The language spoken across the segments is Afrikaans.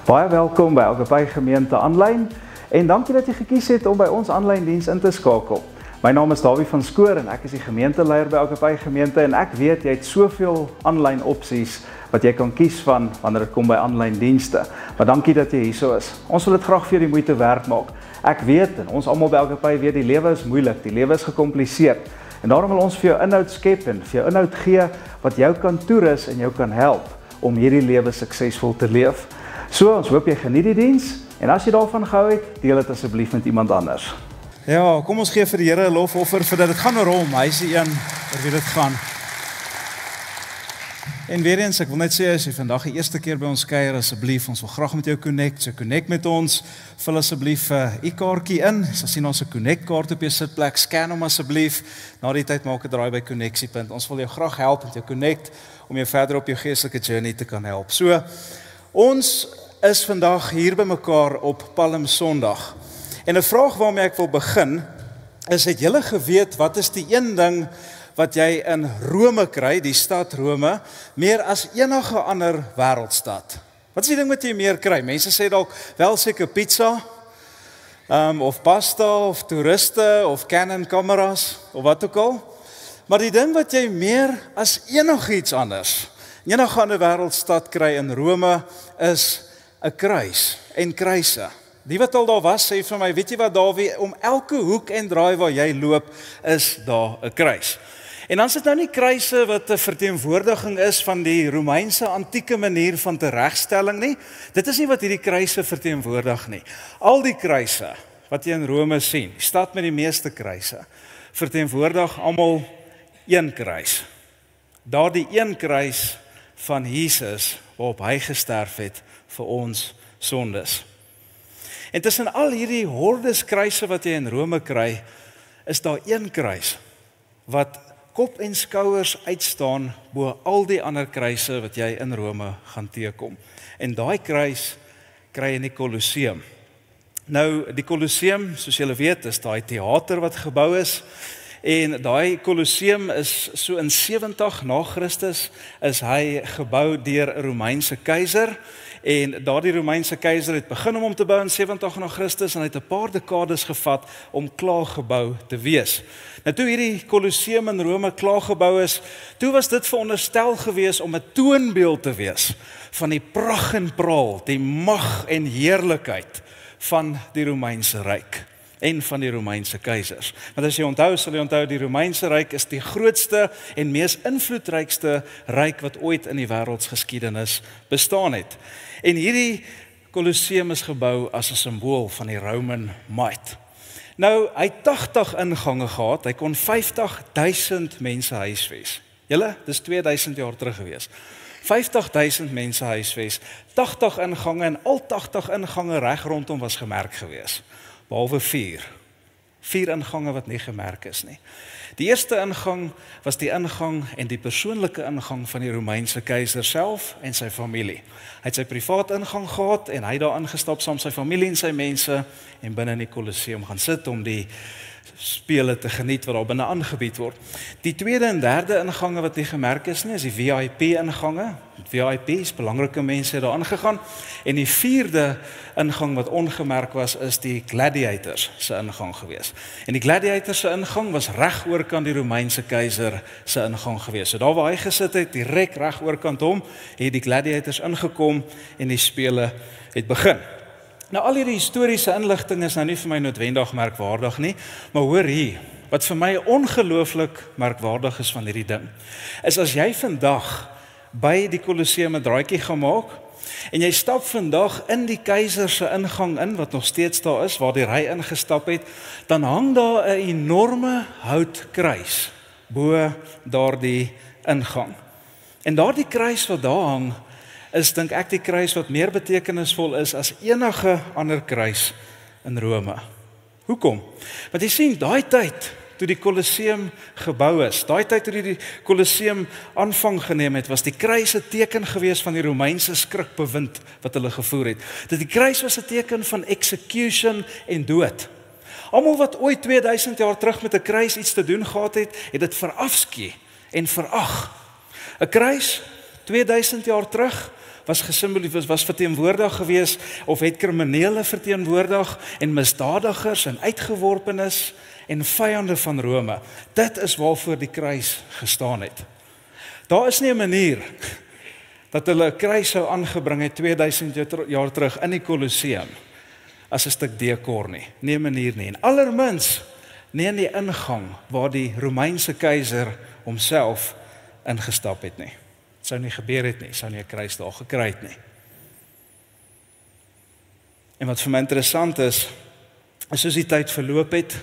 Baie welkom by Agape Gemeente aanlyn en dankie dat jy gekies het om by ons aanlyn diens in te skakel. My naam is Dawie van Skoor en ek is die gemeenteleier by Agape Gemeente en ek weet jy het soveel aanlyn opsies wat jy kan kies van wanneer dit kom by aanlyn dienste. Maar dankie dat jy hierso is. Ons wil dit graag vir jou die moeite werd maak. Ek weet en ons almal by Agape weet die lewe is moeilik, die lewe is gecompliseerd. En daarom wil ons vir jou inhoud skep en vir jou inhoud gee wat jou kan toerus en jou kan help om hierdie lewe suksesvol te leef. So, ons hoop jy geniet die diens en as jy daarvan gehou het, deel dit asseblief met iemand anders. Ja, kom ons gee vir die Here 'n lofoffer vir dit gaan oor hom. Hy is die een oor wie dit gaan. En weer eens, ek wil net sê as jy vandag die eerste keer by ons kuier, asseblief, ons wil graag met jou connect. So connect met ons. Vul asseblief 'n e-kaartjie in. Jy sal sien ons 'n connect kaart op jou sitplek. Scan hom asseblief. Na die tyd maak 'n draai by Connexiepunt. Ons wil jou graag help met jou connect om jou verder op jou geestelike journey te kan help. So ons is vandag hier by mekaar op Palm Sondag. En 'n vraag waarmee ek wil begin is, het julle geweet wat is die een ding wat jy in Rome kry, die stad Rome, meer as enige ander wêreldstad? Wat is die ding wat jy meer kry? Mense sê dalk wel seker pizza, of pasta, of toeriste, of Canon kameras, of wat ook al. Maar die ding wat jy meer as enigiets anders, enige ander wêreldstad kry in Rome, is 'n kruis en kruise. Die wat al daar was, sê vir my, weet jy wat Dawie, om elke hoek en draai waar jy loop, is daar 'n kruis. En dan is dit nou nie kruise wat 'n verteenwoordiging is van die Romeinse antieke manier van teregstelling nie. Dit is nie wat hierdie kruise verteenwoordig nie. Al die kruise wat jy in Rome sien, die stad met die meeste kruise, verteenwoordig almal een kruis. Daardie een kruis van Jesus waarop hy gesterf het vir ons sondes. En tussen al hierdie hordes kruise wat jy in Rome kry, is daar een kruis wat kop en skouers uitstaan bo al die ander kruise wat jy in Rome gaan teekom. En daai kruis kry in die Colosseum. Nou, die Colosseum, soos julle weet, is daai teater wat gebou is. En daai Colosseum is so in 70 na Christus is hy gebou deur 'n Romeinse keiser. En daardie Romeinse keiser het begin om hom te bou in 70 na Christus en hy het 'n paar dekades gevat om klaar gebou te wees. Nou toe hierdie Colosseum in Rome klaar gebou is, toe was dit veronderstel gewees om 'n toonbeeld te wees van die pragt en praal, die mag en heerlikheid van die Romeinse ryk en van die Romeinse keisers. Want as jy onthou, sal jy onthou, die Romeinse ryk is die grootste en mees invloedrykste ryk wat ooit in die wêreldsgeskiedenis bestaan het. En hierdie Colosseum is gebou as 'n simbool van die Roman might. Nou, hy het 80 ingange gehad, hy kon 50.000 mense huisves. Julle, dis 2000 jaar terug gewees. 50.000 mense huisves, 80 ingange en al 80 ingange reg rondom was gemerk gewees. Behalwe 4 ingange wat nie gemerk is nie. Die eerste ingang was die ingang en die persoonlike ingang van die Romeinse keiser self en sy familie. Hy het sy privaat ingang gehad en hy het daar ingestap saam sy familie en sy mense en binne in die Colosseum gaan sit om die spele te geniet wat daar binne aangebied word. Die tweede en derde ingange wat nie gemerk is nie, is die VIP ingange. VIP's, belangrike mense het daar aangegaan. En die vierde ingang wat ongemerk was, is die gladiators se ingang gewees. En die gladiators se ingang was reg oorkant die Romeinse keiser se ingang gewees. So daar waar hy gesit het, direk reg oorkant hom, het die gladiators ingekom en die spele het begin. Nou al hierdie historiese inligting is nou nie vir my noodwendig merkwaardig nie, maar hoor hier, wat vir my ongelooflik merkwaardig is van hierdie ding, is as jy vandag by die Colosseum 'n draaitjie gaan maak, en jy stap vandag in die keiser se ingang in, wat nog steeds daar is, waar hy ingestap het, dan hang daar 'n enorme houtkruis bo daardie ingang. En daardie kruis wat daar hang, is dink ek die kruis wat meer betekenisvol is as enige ander kruis in Rome. Hoekom? Want jy sien, daai tyd toe die Colosseum gebou is, daai tyd toe die Colosseum aanvang geneem het, was die kruis 'n teken gewees van die Romeinse skrikbewind wat hulle gevoer het. Dat die kruis was 'n teken van execution en dood. Almal wat ooit 2000 jaar terug met 'n kruis iets te doen gehad het, het dit verafskeid en verag. 'n Kruis 2000 jaar terug was verteenwoordig gewees, of het kriminele verteenwoordig, en misdadigers, en uitgeworpenes, en vyande van Rome. Dit is waarvoor die kruis gestaan het. Daar is nie 'n manier dat hulle 'n kruis sou aangebring het 2000 jaar terug in die Kolosseum as 'n stuk dekor nie. Nie 'n manier nie. En allermins nie in die ingang waar die Romeinse keiser homself ingestap het nie. Het sou nie gebeur het nie, sou nie 'n kruis daar gekry het nie. En wat vir my interessant is soos die tyd verloop het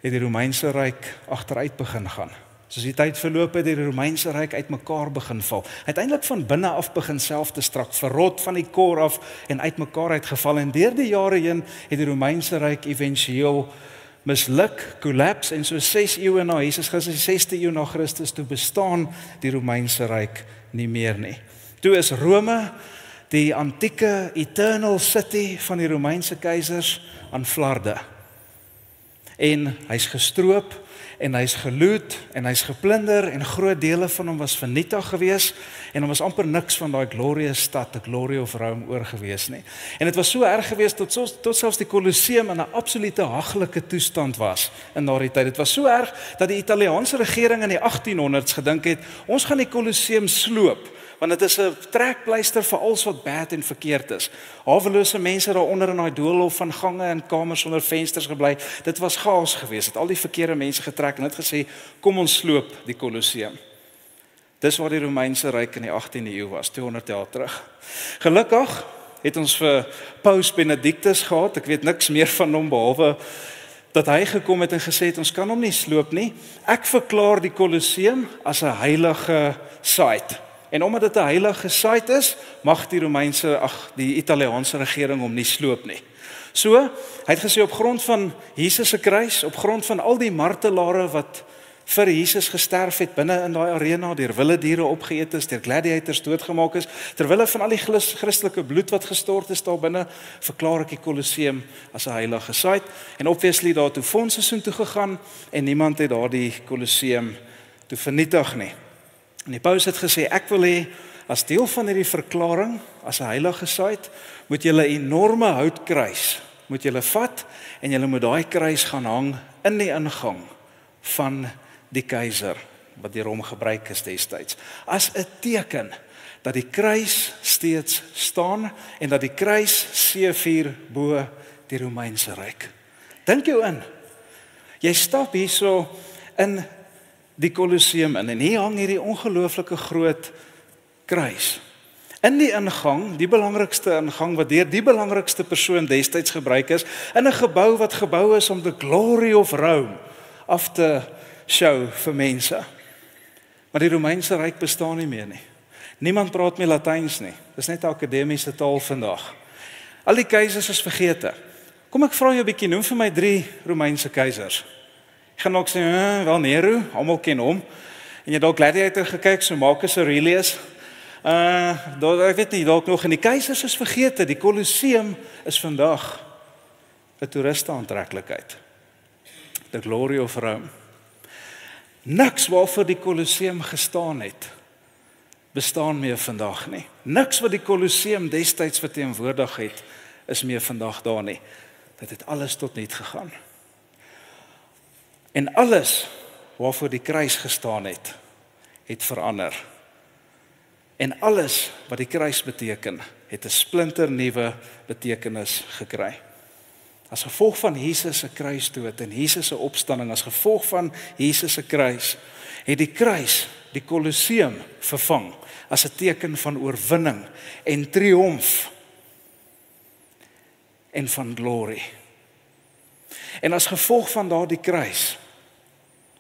die Romeinse ryk agteruit begin gaan. Soos die tyd verloop het die Romeinse ryk uitmekaar begin val. Uiteindelik van binne af begin self te strak, verrot van die kor af en uitmekaar uitgeval. En deur die jare heen het die Romeinse ryk éventueel misluk, kollaps, en so 6 eeue na Jesus Christus, die 6de eeu na Christus, toe bestaan die Romeinse ryk nie meer nie. Toe is Rome, die antieke eternal city van die Romeinse keisers, aan flarde. En hy's gestroop, en hy's geloot, en hy's geplunder, en groot dele van hom was vernietig gewees, en hom was amper niks van daai glorious stad, die Glory of Rome, oor gewees nie. En dit was so erg gewees, tot selfs die Kolosseum in 'n absolute haglike toestand was in daardie tyd. Dit was so erg, dat die Italiaanse regering in die 1800s gedink het, ons gaan die Kolosseum sloop, want dit is 'n trekpleister vir alles wat bad en verkeerd is. Hawelose mense daaronder in daai doolhof van gange en kamers sonder vensters gebly. Dit was chaos geweest. Het al die verkeerde mense getrek en het gesê, kom ons sloop die Kolosseum. Dis waar die Romeinse ryk in die 18de eeu was, 200 jaar terug. Gelukkig het ons vir Paus Benedictus gehad. Ek weet niks meer van hom behalwe dat hy gekom het en gesê het, ons kan hom nie sloop nie. Ek verklaar die Kolosseum as 'n heilige site. En omdat dit 'n heilige site is, mag die Italiaanse regering hom nie sloop nie. So, hy het gesê op grond van Jesus se kruis, op grond van al die martelare wat vir Jesus gesterf het binne in daai arena, deur wilde diere opgeëet is, deur gladiators doodgemaak is, terwille van al die Christelike bloed wat gestort is daar binne, verklaar ek die Kolosseum as 'n heilige site. En obviously daar toe fondse soontoe gegaan en niemand het daardie Kolosseum toe vernietig nie. En die Paus het gesê, ek wil hê, as deel van hierdie verklaring, as 'n heilige site, moet julle 'n enorme houtkruis, moet julle vat, en julle moet daai kruis gaan hang in die ingang van die keiser, wat deur hom gebruik is destyds, as 'n teken, dat die kruis steeds staan, en dat die kruis seëvier bo die Romeinse ryk. Dink jou in, jy stap hierso in die Kolosseum in, en hier hang hierdie ongelooflike groot kruis. In die ingang, die belangrikste ingang, wat deur die belangrikste persoon destyds gebruik is, in 'n gebou wat gebou is om the Glory of Rome af te show vir mense. Maar die Romeinse ryk bestaan nie meer nie. Niemand praat meer Latyns nie. Dis net 'n akademiese taal vandag. Al die keisers is vergete. Kom ek vra jou 'n bietjie, noem vir my 3 Romeinse keisers. Ek gaan ook sê, wel Nero, almal ken hom. En jy dalk Gladiator gekyk, so Marcus Aurelius. Ek weet nie, dalk nog, en die keisers is vergete. Die Kolosseum is vandag 'n toeriste aantreklikheid. The Glory of Rome. Niks waarvoor die Kolosseum gestaan het, bestaan meer vandag nie. Niks wat die Kolosseum destyds verteenwoordig het, is meer vandag daar nie. Dit het alles tot niet gegaan. En alles waarvoor die kruis gestaan het verander. En alles wat die kruis beteken, het 'n splinternuwe betekenis gekry. As gevolg van Jesus se kruisdood en Jesus se opstanding, as gevolg van Jesus se kruis, het die kruis die Kolosseum vervang as 'n teken van oorwinning en triomf en van glorie. En as gevolg van daardie kruis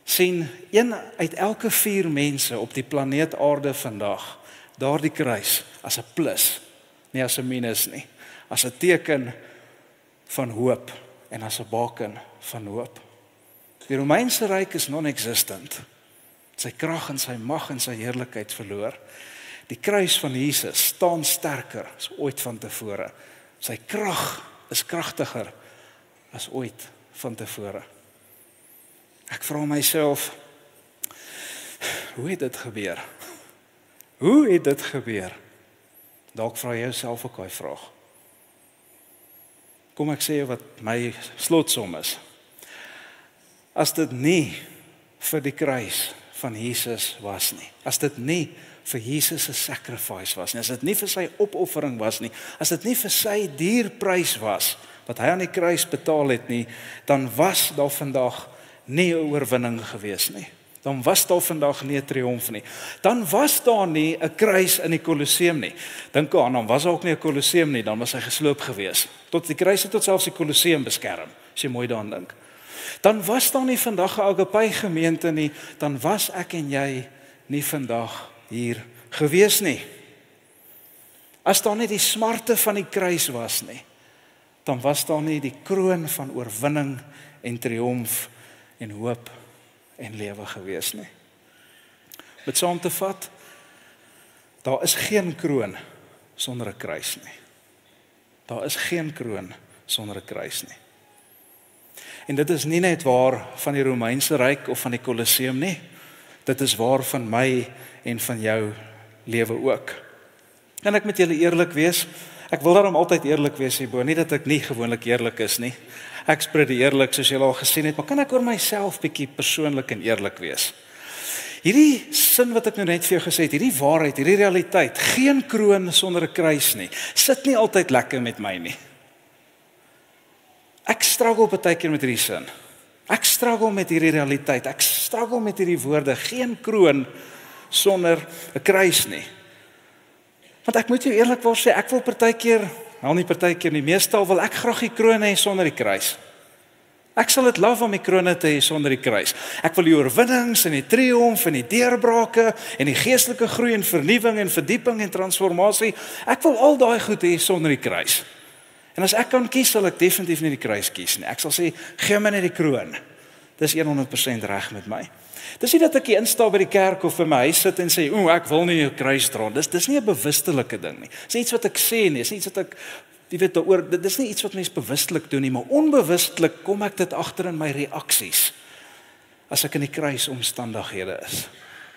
sien 1 uit elke 4 mense op die planeet Aarde vandag daardie kruis as 'n plus, nie as 'n minus nie, as 'n teken van hoop en as 'n baken van hoop. Die Romeinse ryk is non-existent. Sy krag en sy mag en sy heerlikheid verloor. Die kruis van Jesus staan sterker as ooit van tevore. Sy krag is kragtiger as ooit van tevore. Ek vra myself, hoe het dit gebeur? Hoe het dit gebeur Dalk vra jy jouself ook daai vraag. Kom ek sê jou wat my slotsom is. As dit nie vir die kruis van Jesus was nie, as dit nie vir Jesus se sacrifice was nie, as dit nie vir sy opoffering was nie, as dit nie vir sy dierprys was, wat hy aan die kruis betaal het nie, dan was daar vandag nie 'n oorwinning gewees nie. Dan was daar vandag nie 'n triomf nie. Dan was daar nie 'n kruis in die Kolosseum nie. Dink aan, dan was daar ook nie 'n Kolosseum nie, dan was hy gesloop gewees. Tot die kruis het tot selfs die Kolosseum beskerm, as jy mooi daaraan dink. Dan was daar nie vandag 'n Agape gemeente nie, dan was ek en jy nie vandag hier gewees nie. As daar nie die smarte van die kruis was nie, dan was daar nie die kroon van oorwinning en triomf en hoop en lewe gewees nie. Om dit saam te vat, daar is geen kroon sonder 'n kruis nie. Daar is geen kroon sonder 'n kruis nie. En dit is nie net waar van die Romeinse Ryk of van die Kolosseum nie. Dit is waar van my en van jou lewe ook. Kan ek met julle eerlik wees? Ek wil daarom altyd eerlik wees hierbo, nie dat ek nie gewoonlik eerlik is nie. Ek spreek die eerlik soos julle al gesien het, maar kan ek oor myself bietjie persoonlik en eerlik wees? Hierdie sin wat ek nou net vir jou gesê het, hierdie waarheid, hierdie realiteit, geen kroon sonder 'n kruis nie, sit nie altyd lekker met my nie. Ek struggle baie keer met hierdie sin. Ek struggle met hierdie realiteit. Ek struggle met hierdie woorde, geen kroon sonder 'n kruis nie. Want ek moet jou eerlikwaar sê, ek wil partykeer, nou nie partykeer nie, meestal wil ek graag die kroon hê sonder die kruis. Ek sal dit love om die krone te hê sonder die kruis. Ek wil die oorwinnings en die triomf en die deurbrake en die geestelike groei en vernuwing en verdieping en transformasie. Ek wil al daai goed hê sonder die kruis. En as ek kan kies, sal ek definitief nie die kruis kies nie. Ek sal sê, gee my net die kroon. Dis 100% reg met my. Dis nie dat ek hier instap by die kerk of by my huis sit en sê, ek wil nie 'n kruis dra. Dis nie 'n bewustelike ding nie. Dis nie iets wat ek sê nie, dis nie iets wat ek dit is nie iets wat mens bewustelik doen nie, maar onbewustelik kom ek dit agter in my reaksies. As ek in die kruisomstandighede is,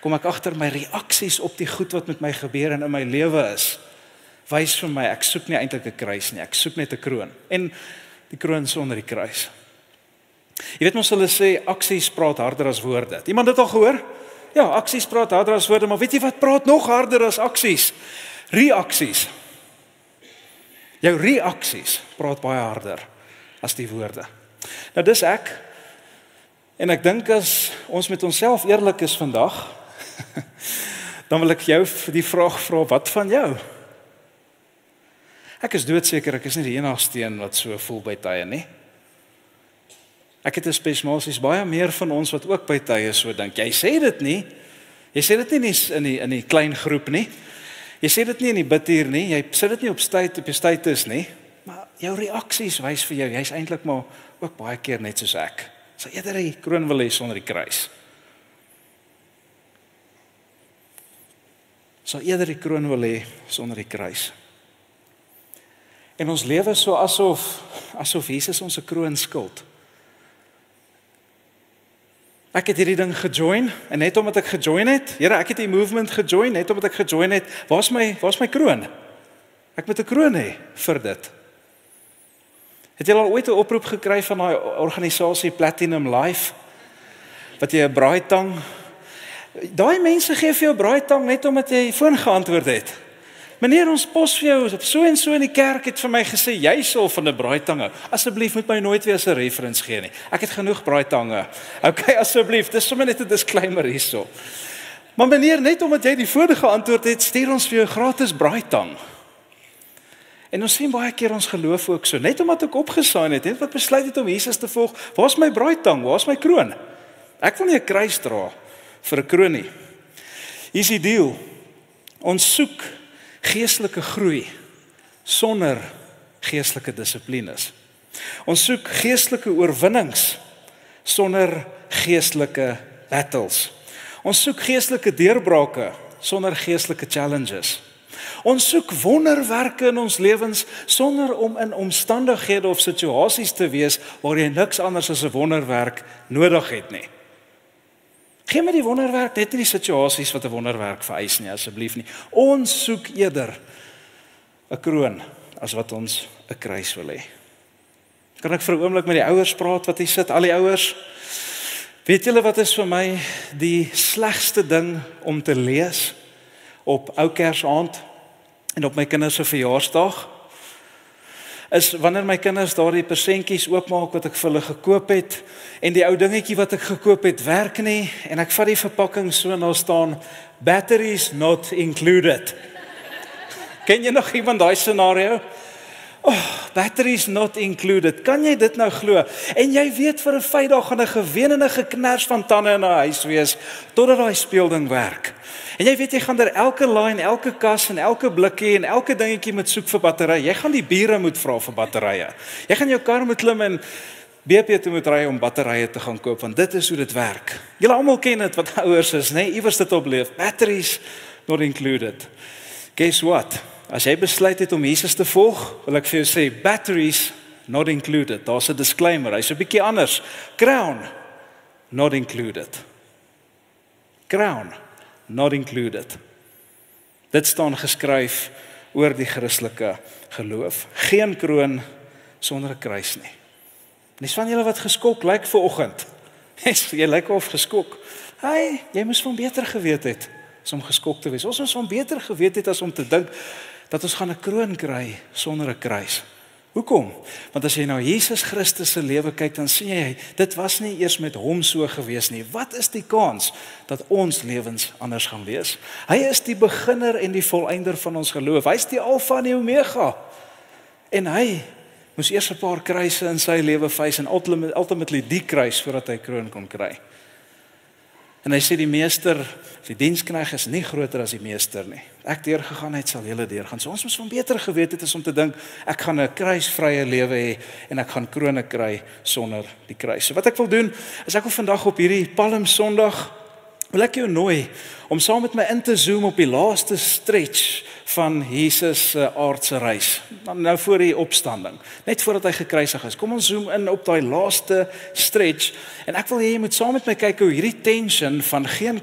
kom ek agter my reaksies op die goed wat met my gebeur en in my lewe is. Wys vir my, ek soek nie eintlik 'n kruis nie, ek soek net 'n kroon. En die kroon sonder die kruis. Jy weet mos hulle sê aksies praat harder as woorde. Het iemand dit al gehoor? Ja, aksies praat harder as woorde, maar weet jy wat praat nog harder as aksies? Reaksies. Jou reaksies praat baie harder as die woorde. Nou dis ek, en ek dink as ons met onsself eerlik is vandag, dan wil ek jou die vraag vra, wat van jou? Ek is doodseker, ek is nie die enigste een wat so voel by tye nie. Ek het spesialis baie meer van ons wat ook by tye so dink. Jy sê dit nie. Jy sê dit nie in die klein groep nie. Jy sê dit nie in die bidtuur nie. Jy sê dit nie op jou status nie. Maar jou reaksies wys vir jou, jy's eintlik maar ook baie keer net soos ek. Sal eerder die kroon wil hê sonder die kruis. Sal eerder die kroon wil hê sonder die kruis. En ons lewe so asof Jesus ons 'n kroon skuld. Ek het hierdie ding gejoin, en net omdat ek gejoin het, Here, ek het die movement gejoin, net omdat ek gejoin het, waar's my kroon? Ek moet 'n kroon hê vir dit. Het jy al ooit 'n oproep gekry van daai organisasie Platinum Life, wat jy 'n braaitang, daai mense gee vir jou braaitang net omdat jy foon geantwoord het. Meneer, ons pos vir jou, so en so in die kerk het vir my gesê, jy sal van 'n braaitange. Asseblief moet my nooit weer as 'n reference gee nie. Ek het genoeg braaitange. Okay, asseblief, dis sommer net 'n disclaimer hierso. Maar meneer, net omdat jy die foon geantwoord het, stuur ons vir jou gratis braaitang. En ons sien baie keer ons geloof ook so, net omdat ek opgesaai het, wat besluit het om Jesus te volg, waar's my braaitang, waar's my kroon? Ek wil nie 'n kruis dra vir 'n kroon nie. Hier's die deal. Ons soek geestelike groei sonder geestelike dissiplines. Ons soek geestelike oorwinnings sonder geestelike battles. Ons soek geestelike deurbrake sonder geestelike challenges. Ons soek wonderwerke in ons lewens sonder om in omstandighede of situasies te wees waar jy niks anders as 'n wonderwerk nodig het nie. Geen my die wonderwerk, net nie die situasies wat 'n wonderwerk vereis nie, asseblief nie. Ons soek eerder 'n kroon as wat ons 'n kruis wil hê. Kan ek vir 'n oomblik met die ouers praat wat hier sit, al die ouers? Weet julle wat is vir my die slegste ding om te lees op ou Kersaand en op my kinders se verjaarsdag? Is wanneer my kinders daardie persentjies oopmaak wat ek vir hulle gekoop het en die ou dingetjie wat ek gekoop het werk nie en ek vat die verpakking so en daar staan batteries not included. Ken jy nog iemand daai scenario? Oh, batteries not included. Kan jy dit nou glo? En jy weet vir 'n feit daar gaan 'n geween en 'n geknars van tande in 'n huis wees totdat daai speelding werk. En jy weet jy gaan daar elke laai en elke kas en elke blikkie en elke dingetjie moet soek vir batterye. Jy gaan die bure moet vra vir batterye. Jy gaan jou kar moet klim en BP toe moet ry om batterye te gaan koop want dit is hoe dit werk. Julle almal ken dit wat ouers is, né? Iewers dit opleef. Batteries not included. Guess what? As jy besluit het om Jesus te volg, wil ek vir jou sê, batteries not included. Daar's 'n disclaimer, hy's 'n bietjie anders. Crown not included. Crown not included. Dit staan geskryf oor die Christelike geloof. Geen kroon sonder 'n kruis nie. Dis van julle wat geskok lyk vanoggend. Jy lyk of geskok. Hey, jy moes van beter geweet het as om geskok te wees. Ons moes van beter geweet het as om te dink dat ons gaan 'n kroon kry sonder 'n kruis. Hoekom? Want as jy na Jesus Christus se lewe kyk, dan sien jy, dit was nie eers met hom so gewees nie. Wat is die kans dat ons lewens anders gaan wees? Hy is die beginner en die volëinder van ons geloof. Hy is die Alfa en die Omega. En hy moes eers 'n paar kruise in sy lewe face en ultimately die kruis voordat hy kroon kon kry. En hy sê die meester, die diensknegt is nie groter as die meester nie. Ek deurgegaan het, sal julle deurgaan. So ons moes van beter geweet het is om te dink, ek gaan 'n kruisvrye lewe hê en ek gaan krone kry sonder die kruis. So wat ek wil doen, is ek wil vandag op hierdie Palm Sondag, wil ek jou nooi om saam met my in te zoom op die laaste stretch van Jesus se aardse reis. Nou voor die opstanding, net voordat hy gekruisig is. Kom ons zoom in op daai laaste stretch en ek wil hê jy moet saam met my kyk hoe hierdie tension van geen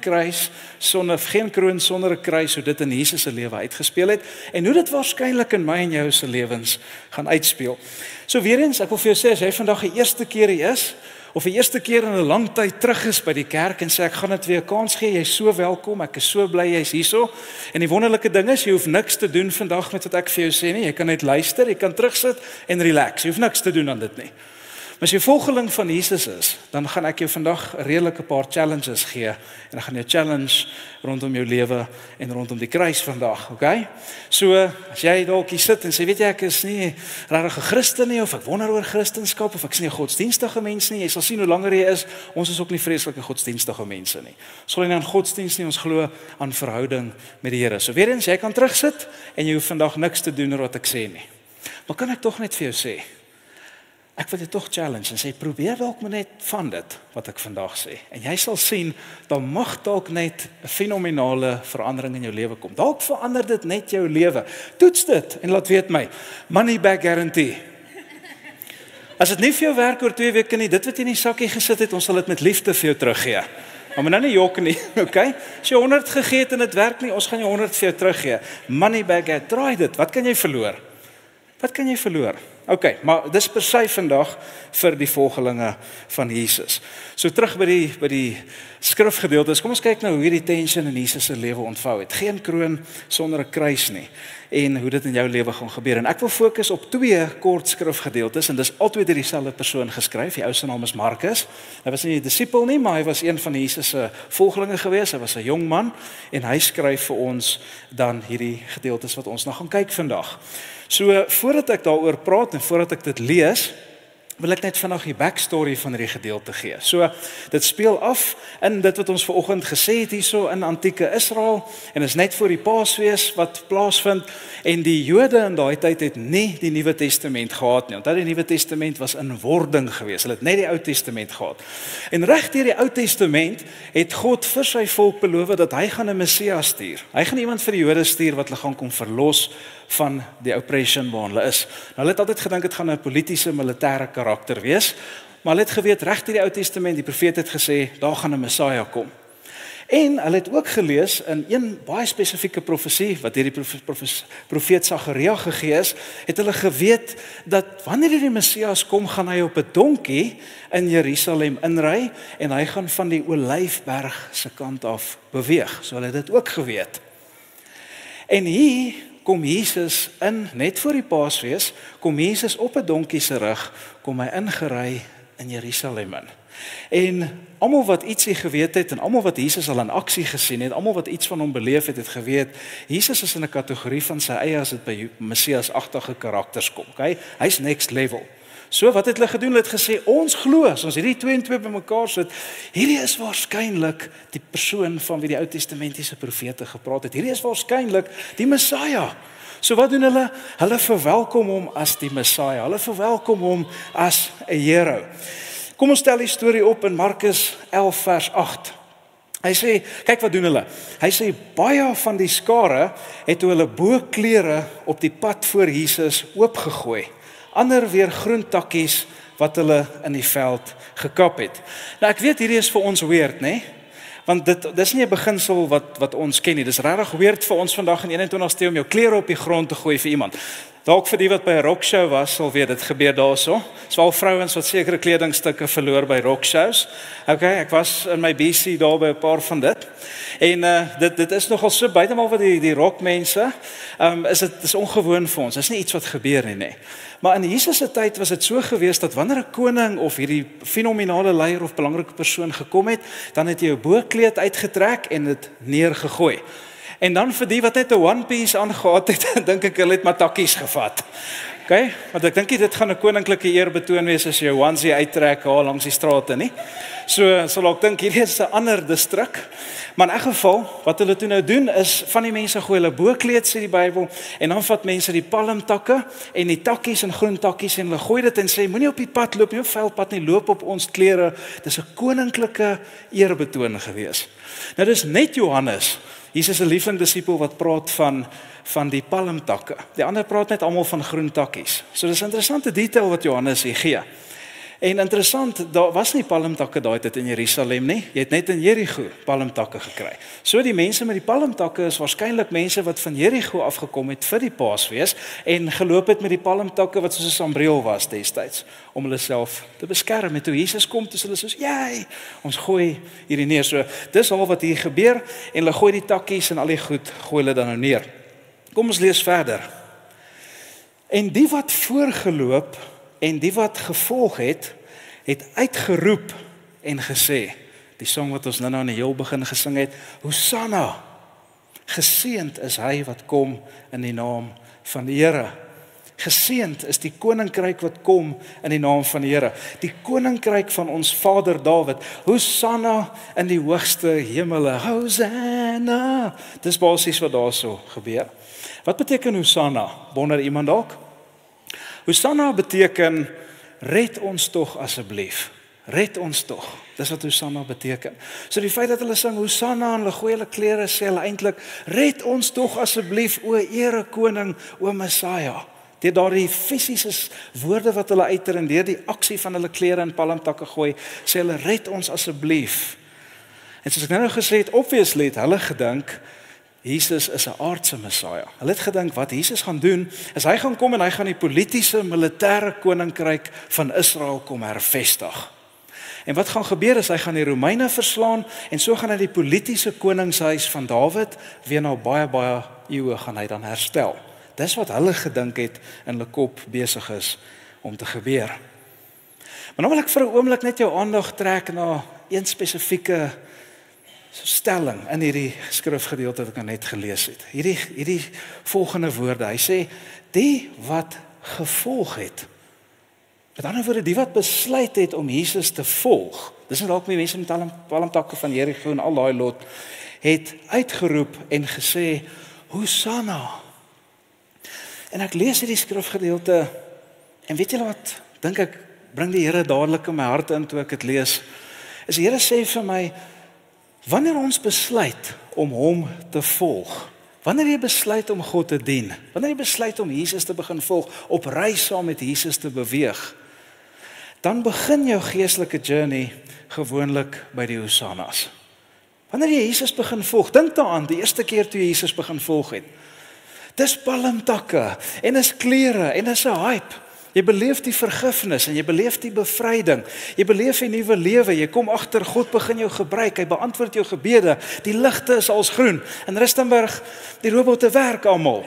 kroon sonder 'n kruis, hoe dit in Jesus se lewe uitgespeel het en hoe dit waarskynlik in my en jou se lewens gaan uitspeel. So weer eens, ek wil vir jou sê as jy vandag die eerste keer hier is, of die eerste keer in 'n lang tyd terug is by die kerk en sê ek gaan dit weer 'n kans gee, jy's so welkom, ek is so bly jy's hierso. En die wonderlike ding is, jy hoef niks te doen vandag met wat ek vir jou sê nie. Jy kan net luister, jy kan terugsit en relax. Jy hoef niks te doen aan dit nie. Maar as jy volgeling van Jesus is, dan gaan ek jou vandag 'n redelike paar challenges gee en ek gaan jou challenge rondom jou lewe en rondom die kruis vandag, okay? So, as jy dalk hier sit en sê, weet jy, ek is nie regtig 'n Christen nie of ek wonder oor Christendom of ek is nie 'n godsdienstige mens nie, jy sal sien hoe langer jy is, ons is ook nie vreeslike godsdienstige mense nie. Ons glo nie aan godsdienst nie, ons glo aan verhouding met die Here. So weer eens, jy kan terugsit en jy hoef vandag niks te doen oor wat ek sê nie. Maar kan ek tog net vir jou sê, ek wil jou tog challenge en sê, probeer dalk maar net van dit wat ek vandag sê. En jy sal sien, dan mag dalk net 'n fenominale verandering in jou lewe kom. Dalk verander dit net jou lewe. Toets dit en laat weet my, money back guarantee. As dit nie vir jou werk oor 2 weke nie, dit wat jy in die sakkie gesit het, ons sal dit met liefde vir jou teruggee. Maar nou nie jok nie, okay? As jy 100 gegee het en dit werk nie, ons gaan jou 100 vir jou teruggee. Money back guarantee, draai dit, wat kan jy verloor? Wat kan jy verloor? Okay, maar dis per se vandag vir die volgelinge van Jesus. So terug by die skrifgedeeltes. Kom ons kyk nou hoe hierdie tension in Jesus se lewe ontvou het. Geen kroon sonder 'n kruis nie en hoe dit in jou lewe gaan gebeur. En ek wil fokus op 2 kort skrifgedeeltes en dis albei deur dieselfde persoon geskryf. Die ou se naam is Markus. Hy was nie 'n disipel nie, maar hy was een van Jesus se volgelinge gewees. Hy was 'n jong man en hy skryf vir ons dan hierdie gedeeltes wat ons nou gaan kyk vandag. So voordat ek daaroor praat en voordat ek dit lees, wil ek net vandag die backstory van hierdie gedeelte gee. So dit speel af in dit wat ons vanoggend gesê het hierso in antieke Israel en is net voor die Paasfees wat plaasvind en die Jode in daai tyd het nie die Nuwe Testament gehad nie. Onthou die Nuwe Testament was in wording gewees. Hulle het net die Ou Testament gehad. En reg deur die Ou Testament het God vir sy volk beloof dat hy gaan 'n Messias stuur. Hy gaan iemand vir die Jode stuur wat hulle gaan kom verlos van die oppression waar hulle is. Nou hulle het altyd gedink dit gaan 'n politieke militêre karakter wees, maar hulle het geweet reg deur die Ou Testament, die profeet het gesê, daar gaan 'n Messiah kom. En hulle het ook gelees in een baie spesifieke profesie wat hierdie profeet Sagaria gegee is, het hulle geweet dat wanneer die Messias kom, gaan hy op 'n donkie in Jerusalem inry en hy gaan van die Olyfberg se kant af beweeg. So hulle het dit ook geweet. En hier kom Jesus in, net voor die Paasfees, kom Jesus op 'n donkie se rug, kom hy ingery in Jerusalem in. En almal wat ietsie geweet het en almal wat Jesus al in aksie gesien het, almal wat iets van hom beleef het, het geweet, Jesus is in 'n kategorie van sy eie as dit by Messias-agtige karakters kom, okay? Hy's next level. So wat het hulle gedoen? Hulle het gesê, ons glo, as ons hierdie 2 en 2 bymekaar sit, hierdie is waarskynlik die persoon van wie die Ou Testamentiese profete gepraat het. Hierdie is waarskynlik die Messia. So wat doen hulle? Hulle verwelkom hom as die Messia. Hulle verwelkom hom as 'n hero. Kom ons stel die storie op in Markus 11 vers 8. Hy sê, kyk wat doen hulle. Hy sê, baie van die skare het hulle boklere op die pad voor Jesus oopgegooi. Ander weer groentakkies wat hulle in die veld gekap het. Nou ek weet hierdie is vir ons weird, né? Want dis nie 'n beginsel wat ons ken nie. Dis regtig weird vir ons vandag in 21ste eeu om jou klere op die grond te gooi vir iemand. Dalk vir die wat by 'n rockshow was, sal weet dit gebeur daarso. Dis al vrouens wat sekere kledingstukke verloor by rockshows. Okay, ek was in my BC daar by 'n paar van dit. En dit is nogal so buitemal wat die rockmense, is ongewoon vir ons. Dis nie iets wat gebeur nie. Maar in Jesus se tyd was dit so gewees dat wanneer 'n koning of hierdie fenominale leier of belangrike persoon gekom het, dan het jy jou bokkleed uitgetrek en dit neergegooi. En dan vir die wat net 'n one piece aangehad het, dink ek hulle het maar takkies gevat. Okay? Want ek dink dit gaan 'n koninklike eerbetoon wees as jy jou onesie uittrek langs die strate, nie? So sal ek dink hierdie is 'n ander distrik. Maar in 'n geval, wat hulle toe nou doen is van die mense gooi hulle bokkleed, sê die Bybel, en dan vat mense die palmtakke en die takkies en groen takkies en hulle gooi dit en sê moenie op die pad loop nie, op veldpad nie, loop op ons klere. Dis 'n koninklike eerbetoon gewees. Nou dis net Johannes, Jesus 'n liefling disipel wat praat van die palmtakke. Die ander praat net almal van groen takkies. So dis 'n interessante detail wat Johannes hier gee. En interessant, daar was nie palmtakke daai tyd in Jerusalem nie. Jy het net in Jerigo palmtakke gekry. So die mense met die palmtakke is waarskynlik mense wat van Jerigo afgekom het vir die Paasfees en geloop het met die palmtakke wat soos 'n sambreel was destyds om hulle self te beskerm. En toe Jesus kom, toe hulle soos, "Jy, ons gooi hierdie neer." So dis al wat hier gebeur en hulle gooi die takkies en al die goed gooi hulle dan nou neer. Kom ons lees verder. En die wat voorgeloop en die wat gevolg het uitgeroep en gesê, die song wat ons nou in die heel begin gesing het, Hosanna, geseënd is hy wat kom in die naam van die Here. Geseënd is die koninkryk wat kom in die naam van die Here. Die koninkryk van ons Vader Dawid. Hosanna in die hoogste hemele. Hosanna. Dis basies wat daarso gebeur. Wat beteken Hosanna? Wonder iemand dalk? Hosanna beteken red ons tog asseblief. Red ons tog. Dis wat Hosanna beteken. So die feit dat hulle sing Hosanna en hulle gooi hulle klere, sê hulle eintlik red ons tog asseblief, o Here koning, o Messia. Deur daardie fisiese woorde wat hulle uiter en deur die aksie van hulle klere in palmtakke gooi, sê hulle red ons asseblief. En soos ek nou gesê het, obviously het hulle gedink Jesus is 'n aardse Messia. Hulle het gedink wat Jesus gaan doen, is hy gaan kom en hy gaan die politieke, militêre koninkryk van Israel kom hervestig. En wat gaan gebeur is hy gaan die Romeine verslaan en so gaan hy die politieke koningshuis van Dawid weer na baie eeue gaan hy dan herstel. Dis wat hulle gedink het in hulle kop besig is om te gebeur. Maar nou wil ek vir 'n oomblik net jou aandag trek na een spesifieke stelling in hierdie skrifgedeelte wat ek net gelees het. Hierdie volgende woorde. Hy sê die wat gevolg het. Met ander woorde, die wat besluit het om Jesus te volg. Dis nie dalk die mense met palmtakke van Jerigo en al daai lot het uitgeroep en gesê Hosanna. En ek lees hierdie skrifgedeelte en weet julle wat dink ek bring die Here dadelik in my hart in toe ek dit lees. Is die Here sê vir my wanneer ons besluit om hom te volg, wanneer jy besluit om God te dien, wanneer jy besluit om Jesus te begin volg, op reis saam met Jesus te beweeg, dan begin jou geestelike journey gewoonlik by die Hosannas. Wanneer jy Jesus begin volg, dink daaraan die eerste keer toe jy Jesus begin volg het. Dis palmtakke en is klere en is 'n hype. Jy beleef die vergifnis en jy beleef die bevryding. Jy beleef 'n nuwe lewe. Jy kom agter God begin jou gebruik. Hy beantwoord jou gebede. Die ligte is als groen. In Rustenburg, die robotte werk almal.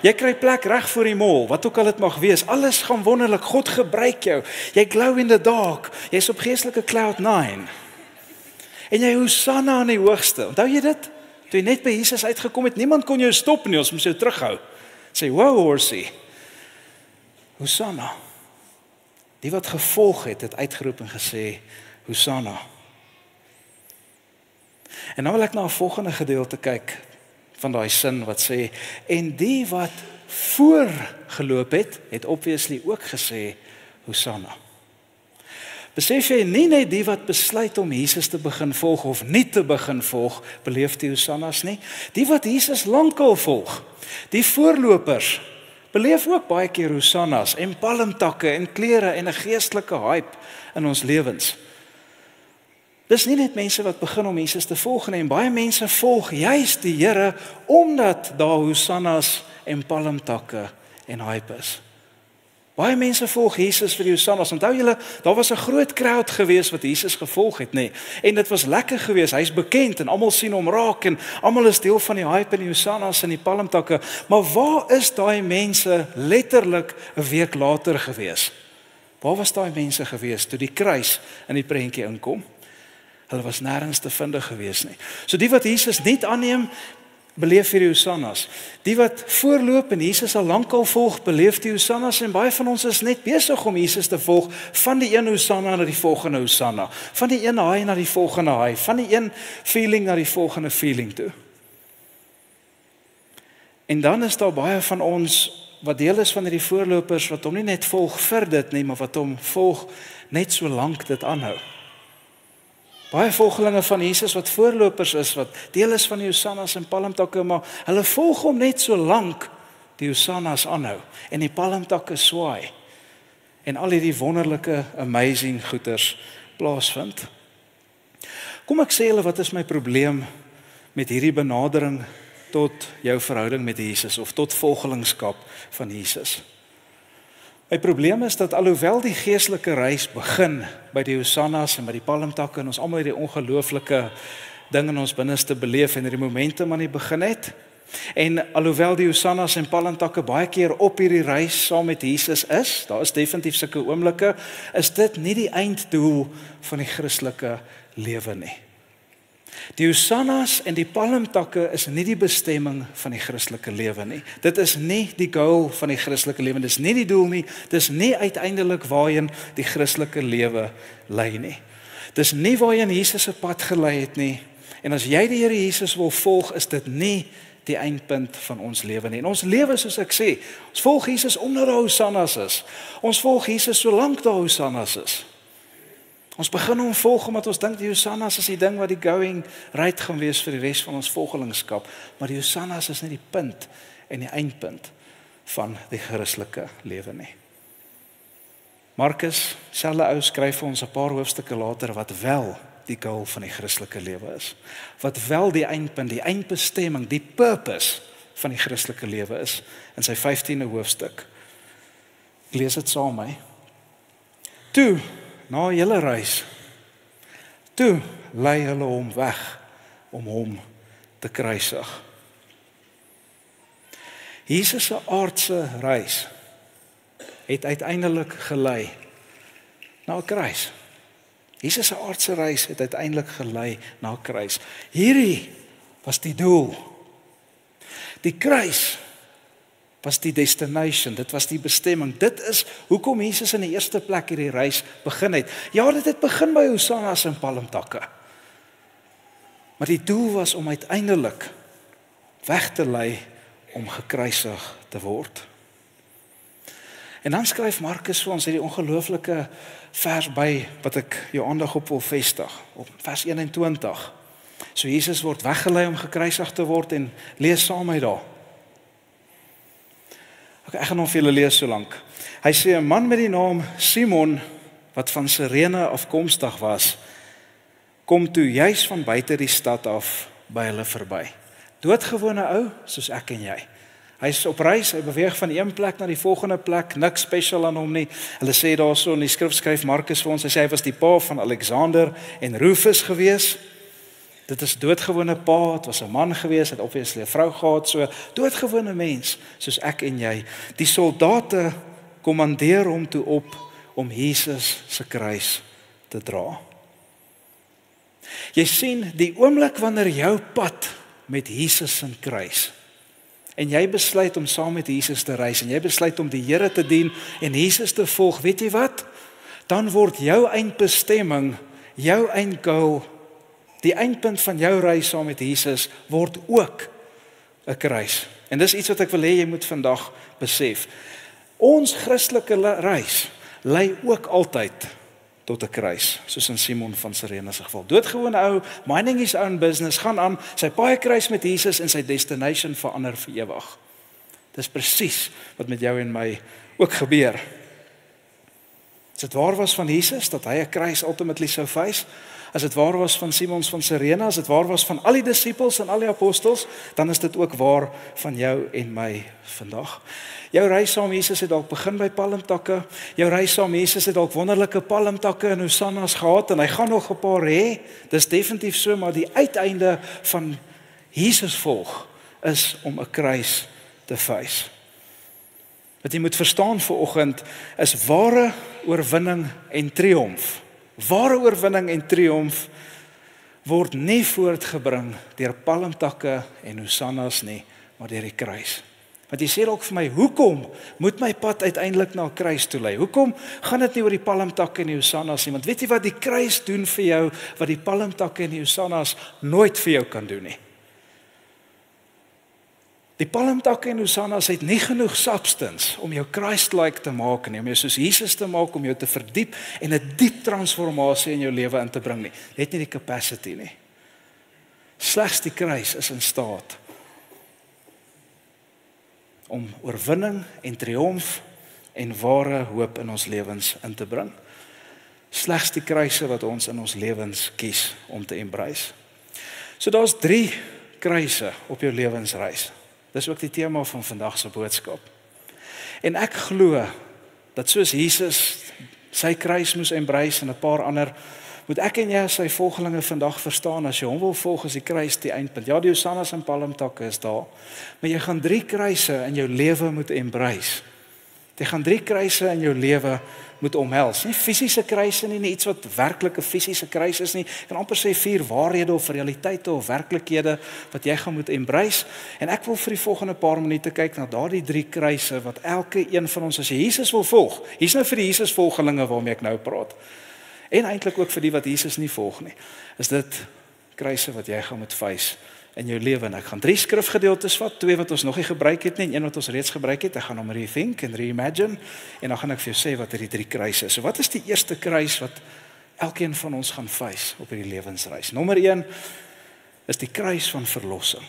Jy kry plek reg voor die mall, wat ook al dit mag wees. Alles gaan wonderlik. God gebruik jou. Jy glow in the dark. Jy's op geestelike cloud 9. En jy Hosanna aan die hoogste. Onthou jy dit? Toe jy net by Jesus uitgekom het, niemand kon jou stop nie, ons moes jou terughou. Sê, wow horsie. Hosanna. Die wat gevolg het uitgeroep en gesê, Hosanna. En nou wil ek na 'n volgende gedeelte kyk van daai sin wat sê, en die wat voorgeloop het obviously ook gesê, Hosanna. Besef jy, nie net die wat besluit om Jesus te begin volg of nie te begin volg, beleef die Hosannas nie. Die wat Jesus lankal volg, die voorlopers, beleef ook baie keer Hosannas en palmtakke en klere en 'n geestelike hype in ons lewens. Dis nie net mense wat begin om Jesus te volg nie, en baie mense volg juis die Here omdat daar Hosannas en palmtakke en hype is. Baie mense volg Jesus vir die Hosannas. Onthou julle, daar was 'n groot crowd gewees wat Jesus gevolg het, nê. En dit was lekker gewees. Hy's bekend en almal sien hom raak en almal is deel van die hype en die Hosannas en die palmtakke. Maar waar is daai mense letterlik 'n week later gewees? Waar was daai mense gewees toe die kruis in die prentjie inkom? Hulle was nêrens te vind gewees nie. So die wat Jesus nie aanneem, beleef die Hosannas. Die wat voorloop en Jesus al lankal volg, beleef die Hosannas, en baie van ons is net besig om Jesus te volg, van die een Hosanna na die volgende Hosanna, van die een high na die volgende high, van die een feeling na die volgende feeling toe. En dan is daar baie van ons wat deel is van hierdie voorlopers wat hom nie net volg vir dit nie, maar wat hom volg net so lank dit aanhou. Baie volgelinge van Jesus wat voorlopers is, wat deel is van die Hosannas en palmtakke, maar hulle volg hom net so lank die Hosannas aanhou en die palmtakke swaai en al hierdie wonderlike, amazing goeders plaasvind. Kom ek sê julle, wat is my probleem met hierdie benadering tot jou verhouding met Jesus of tot volgelingskap van Jesus? My probleem is dat alhoewel die geestelike reis begin by die Hosannas en by die palmtakke en ons almal hierdie ongelooflike ding in ons binneste beleef en hierdie momentum aan die begin het, en alhoewel die Hosannas en palmtakke baie keer op hierdie reis saam met Jesus is, daar is definitief sulke oomblikke, is dit nie die einddoel van die Christelike lewe nie. Die Hosannas en die palmtakke is nie die bestemming van die Christelike lewe nie. Dit is nie die goal van die Christelike lewe, dit is nie die doel nie, dit is nie uiteindelik waarheen die Christelike lewe lei nie. Dit is nie waarheen Jesus se pad gelei het nie. En as jy die Here Jesus wil volg, is dit nie die eindpunt van ons lewe nie. En ons lewe, soos ek sê, ons volg Jesus omdat daar Hosannas is. Ons volg Jesus solank daar Hosannas is. Ons begin hom volg omdat ons dink die Hosannas is die ding wat die going right gaan wees vir die res van ons volgelingskap, maar die Hosannas is nie die punt en die eindpunt van die Christelike lewe nie. Markus, selfde ou, skryf vir ons 'n paar hoofstukke later wat wel die goal van die Christelike lewe is. Wat wel die eindpunt, die eindbestemming, die purpose van die Christelike lewe is in sy 15de hoofstuk. Ek lees dit saam met my. Toe na julle reis, toe lei hulle hom weg om hom te kruisig. Jesus se aardse reis het uiteindelik gelei na 'n kruis. Jesus se aardse reis het uiteindelik gelei na 'n kruis. Hierdie was die doel. Die kruis was die destination, dit was die bestemming. Dit is hoekom Jesus in die eerste plek hierdie reis begin het. Ja, dit het begin by Hosannas en palmtakke. Maar die doel was om uiteindelik weg te lei om gekruisig te word. En dan skryf Markus vir ons hierdie ongelooflike vers by wat ek jou aandag op wil vestig, op vers 21. So Jesus word weggelei om gekruisig te word en lees saam met daar. Ek gaan hom vir julle lees so lank. Hy sê 'n man met die naam Simon wat van Sirene afkomstig was, kom toe juis van buite die stad af by hulle verby. Doodgewone ou, soos ek en jy. Hy is op reis, hy beweeg van een plek na die volgende plek, niks special aan hom nie. Hulle sê daarso in die skrif skryf Markus vir ons, hy sê hy was die pa van Alexander en Rufus gewees. Dit is doodgewone pa, het was 'n man gewees, het obviously 'n vrou gehad, so doodgewone mens, soos ek en jy. Die soldate kommandeer hom toe op om Jesus se kruis te dra. Jy sien, die oomblik wanneer jou pad met Jesus se kruis en jy besluit om saam met Jesus te reis en jy besluit om die Here te dien en Jesus te volg, weet jy wat? Dan word jou eindbestemming, jou eindgoal, die eindpunt van jou reis saam met Jesus word ook 'n kruis. En dis iets wat ek wil hê jy moet vandag besef. Ons Christelike reis lei ook altyd tot 'n kruis, soos in Simon van Sirene se geval. Doodgewone ou, minding his own business, gaan aan, sy paai kruis met Jesus en sy destination verander vir ewig. Dis presies wat met jou en my ook gebeur. As dit waar was van Jesus, dat hy 'n kruis ultimately sou face, as dit waar was van Simon van Sirene, as dit waar was van al die disippels en al die apostels, dan is dit ook waar van jou en my vandag. Jou reis saam met Jesus het dalk begin by palmtakke. Jou reis saam met Jesus het dalk wonderlike palmtakke en hosannas gehad en hy gaan nog 'n paar hê. Dis definitief so, maar die uiteinde van Jesus volg is om 'n kruis te face. Wat jy moet verstaan vanoggend is ware oorwinning en triomf. Ware oorwinning en triomf word nie voortgebring deur palmtakke en hosannas nie, maar deur die kruis. Want jy sê dalk vir my, hoekom moet my pad uiteindelik na 'n kruis toe lei? Hoekom gaan dit nie oor die palmtakke en die hosannas nie? Want weet jy wat die kruis doen vir jou wat die palmtakke en die hosannas nooit vir jou kan doen nie? Die palmtakke en hosannas het nie genoeg substance om jou Christ-like te maak nie, om jou soos Jesus te maak, om jou te verdiep en 'n diep transformasie in jou lewe in te bring nie. Het nie die capacity nie. Slegs die kruis is in staat om oorwinning en triomf en ware hoop in ons lewens in te bring. Slegs die kruise wat ons in ons lewens kies om te embrace. So daar's 3 kruise op jou lewensreis. Dis ook die tema van vandag se boodskap. En ek glo dat soos Jesus sy kruis moes embrace en 'n paar ander, moet ek en jy as sy volgelinge vandag verstaan, as jy hom wil volg, is die kruis die eindpunt. Ja, die hosannas en palmtakke is daar, maar jy gaan 3 kruise in jou lewe moet embrace. Jy gaan 3 kruise in jou lewe moet omhels. Nie fisiese kruise nie, iets wat werklike fisiese kruis is nie. Ek kan amper sê 4 waarhede of realiteite of werklikhede wat jy gaan moet embrace. En ek wil vir die volgende paar minute kyk na daardie 3 kruise wat elke een van ons, as jy Jesus wil volg, hier's nou vir die Jesus volgelinge waarmee ek nou praat. En eintlik ook vir die wat Jesus nie volg nie. Is dit kruise wat jy gaan moet face in jou lewe. En ek gaan 3 skrifgedeeltes vat, 2 wat ons nog nie gebruik het nie en 1 wat ons reeds gebruik het. Ek gaan hom rethink en reimagine en dan gaan ek vir jou sê wat hierdie 3 kruise is. So wat is die eerste kruis wat elkeen van ons gaan face op hierdie lewensreis? Nommer 1 is die kruis van verlossing.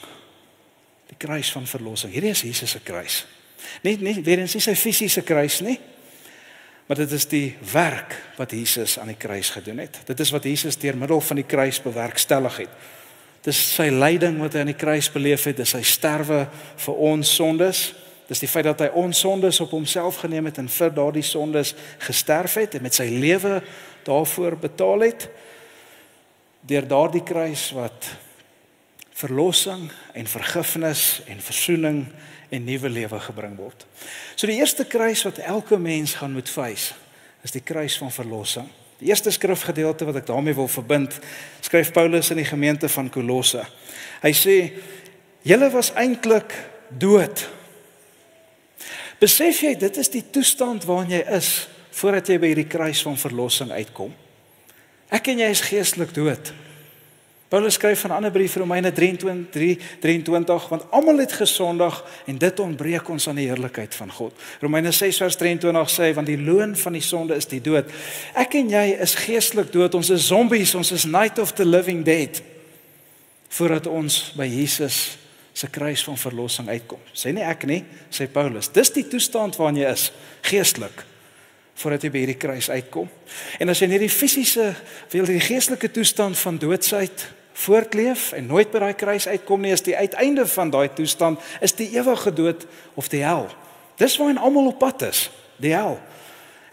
Die kruis van verlossing. Hierdie is Jesus se kruis. Nie weer eens nie sy fisiese kruis nie, maar dit is die werk wat Jesus aan die kruis gedoen het. Dit is wat Jesus deur middel van die kruis bewerkstellig het. Dis sy lyding wat hy aan die kruis beleef het, dis sy sterwe vir ons sondes. Dis die feit dat hy ons sondes op homself geneem het en vir daardie sondes gesterf het en met sy lewe daarvoor betaal het. Deur daardie kruis wat verlossing en vergifnis en versoening en nuwe lewe gebring word. So die eerste kruis wat elke mens gaan moet face, is die kruis van verlossing. Die eerste skrifgedeelte wat ek daarmee wil verbind, skryf Paulus in die gemeente van Kolosse. Hy sê, julle was eintlik dood. Besef jy, dit is die toestand waarin jy is, voordat jy by hierdie kruis van verlossing uitkom. Ek en jy is geestelik dood. Paulus skryf van 'n ander brief, Romeine 23, want almal het gesondig en dit ontbreek ons aan die heerlikheid van God. Romeine 6 vers 23 sê, want die loon van die sonde is die dood. Ek en jy is geestelik dood, ons is zombies, ons is night of the living dead, voordat ons by Jesus se kruis van verlossing uitkom. Sê nie ek nie, sê Paulus. Dis die toestand waarin jy is, geestelik. voordat jy by hierdie kruis uitkom. En as jy net die fisiese, die geestelike toestand van doodsheid voortleef en nooit by daai kruis uitkom nie, is die uiteinde van daai toestand is die ewige dood of die hel. Dis waarheen almal op pad is, die hel.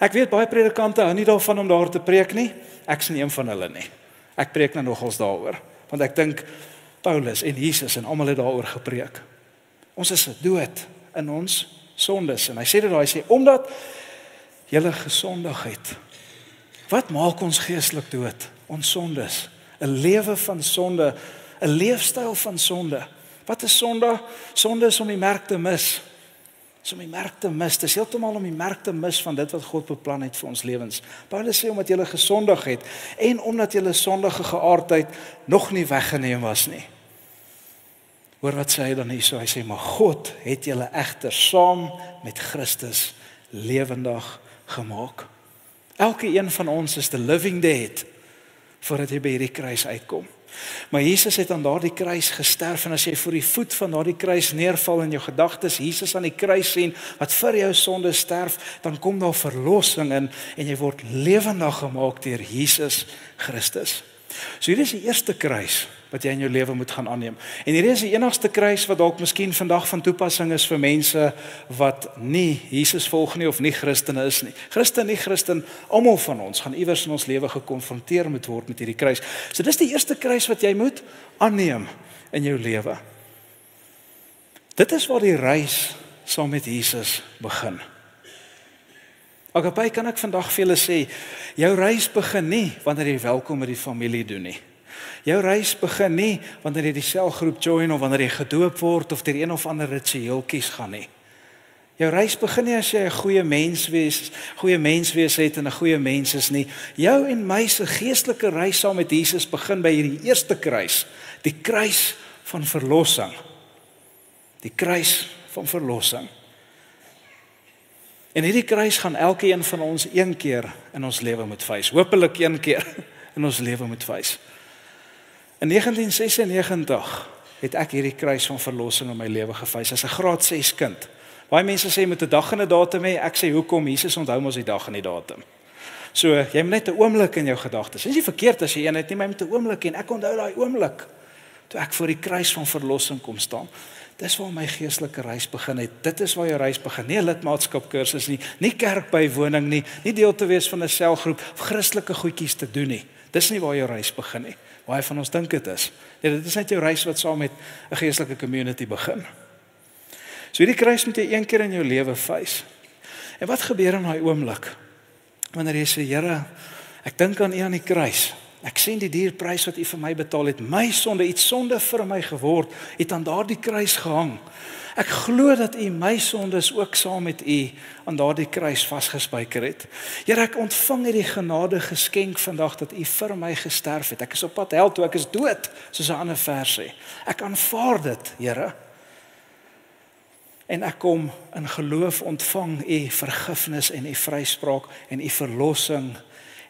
Ek weet baie predikante hou nie daarvan om daar te preek nie. Ek's nie een van hulle nie. Ek preek nou nogals daaroor, want ek dink Paulus en Jesus en almal het daaroor gepreek. Ons is dood in ons sondes en hy sê dit daar, hy sê omdat julle gesondig het. Wat maak ons geestelik dood? Ons sondes. 'n lewe van sonde, 'n leefstyl van sonde. Wat is sonde? Sonde is om die merk te mis. Dis om die merk te mis. Dis heeltemal om die merk te mis van dit wat God beplan het vir ons lewens. Paulus sê omdat julle gesondig het en omdat julle sondige geaardheid nog nie weggeneem was nie. Hoor wat sê hy dan hierso? Hy sê maar God het julle egter saam met Christus lewendig gemaak. Elke een van ons is the living dead voordat jy by hierdie kruis uitkom. Maar Jesus het aan daardie kruis gesterf en as jy voor die voet van daardie kruis neerval in jou gedagtes, Jesus aan die kruis sien wat vir jou sonde sterf, dan kom daar verlossing in en jy word lewendig gemaak deur Jesus Christus. So hierdie is die eerste kruis wat jy in jou lewe moet gaan aanneem. En hierdie is die enigste kruis wat dalk miskien vandag van toepassing is vir mense wat nie Jesus volg nie of nie Christene is nie. Christen, nie Christen, almal van ons gaan iewers in ons lewe gekonfronteer moet word met hierdie kruis. So dis die eerste kruis wat jy moet aanneem in jou lewe. Dit is waar die reis saam met Jesus begin. Agape, kan ek vandag vir julle sê, jou reis begin nie wanneer jy welkom met die familie doen nie. Jou reis begin nie wanneer jy die selgroep join of wanneer jy gedoop word of deur een of ander ritueeltjies gaan nie. Jou reis begin nie as jy 'n goeie mens wees het en 'n goeie mens is nie. Jou en my se geestelike reis saam met Jesus begin by hierdie eerste kruis, die kruis van verlossing. Die kruis van verlossing. En hierdie kruis gaan elkeen van ons een keer in ons lewe moet face. Hoopelik een keer in ons lewe moet face. In 1996 het ek hierdie kruis van verlossing in my lewe geface as 'n graad 6 kind. Baie mense sê met 'n dag en 'n datum hê, ek sê hoekom? Jesus onthou mos die dag en die datum. So, jy moet net 'n oomblik in jou gedagtes. Dit is nie verkeerd as jy een het nie, maar jy moet 'n oomblik en ek onthou daai oomblik toe ek voor die kruis van verlossing kom staan. Dis waar my geestelike reis begin het. Dit is waar jou reis begin. Nie 'n lidmaatskapkursus nie kerkbywoning nie deel te wees van 'n selgroep of Christelike goedjies te doen nie. Dis nie waar jou reis begin nie. Baie van ons dink dit is. Nee, dit is net jou reis wat saam met 'n geestelike community begin. So hierdie kruis moet jy een keer in jou lewe face. En wat gebeur in daai oomblik? Wanneer jy sê, Here, ek dink aan U aan die kruis. Ek sien die dierprys wat U vir my betaal het. My sonde, iets sonde vir my geword, het aan daardie kruis gehang. Ek glo dat U my sondes ook saam met U aan daardie kruis vasgespijker het. Here, ek ontvang hierdie genade geskenk vandag dat U vir my gesterf het. Ek is op pad hel toe, ek is dood, soos 'n ander vers sê. Ek aanvaar dit, Here. En ek kom in geloof ontvang U vergifnis en U vryspraak en U verlossing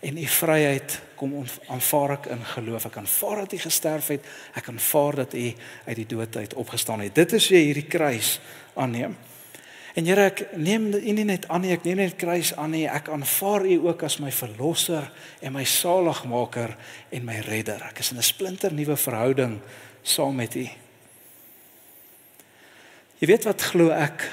en U vryheid kom aanvaar ek in geloof. Ek aanvaar dat U gesterf het, ek aanvaar dat U uit die dood uit opgestaan het. Dit is hoe jy hierdie kruis aanneem. En Here, ek neem U nie net aan nie, ek neem net die kruis aan nie, ek aanvaar U ook as my verlosser en my saligmaker en my redder. Ek is in 'n splinter nuwe verhouding saam met U. Jy weet wat glo ek?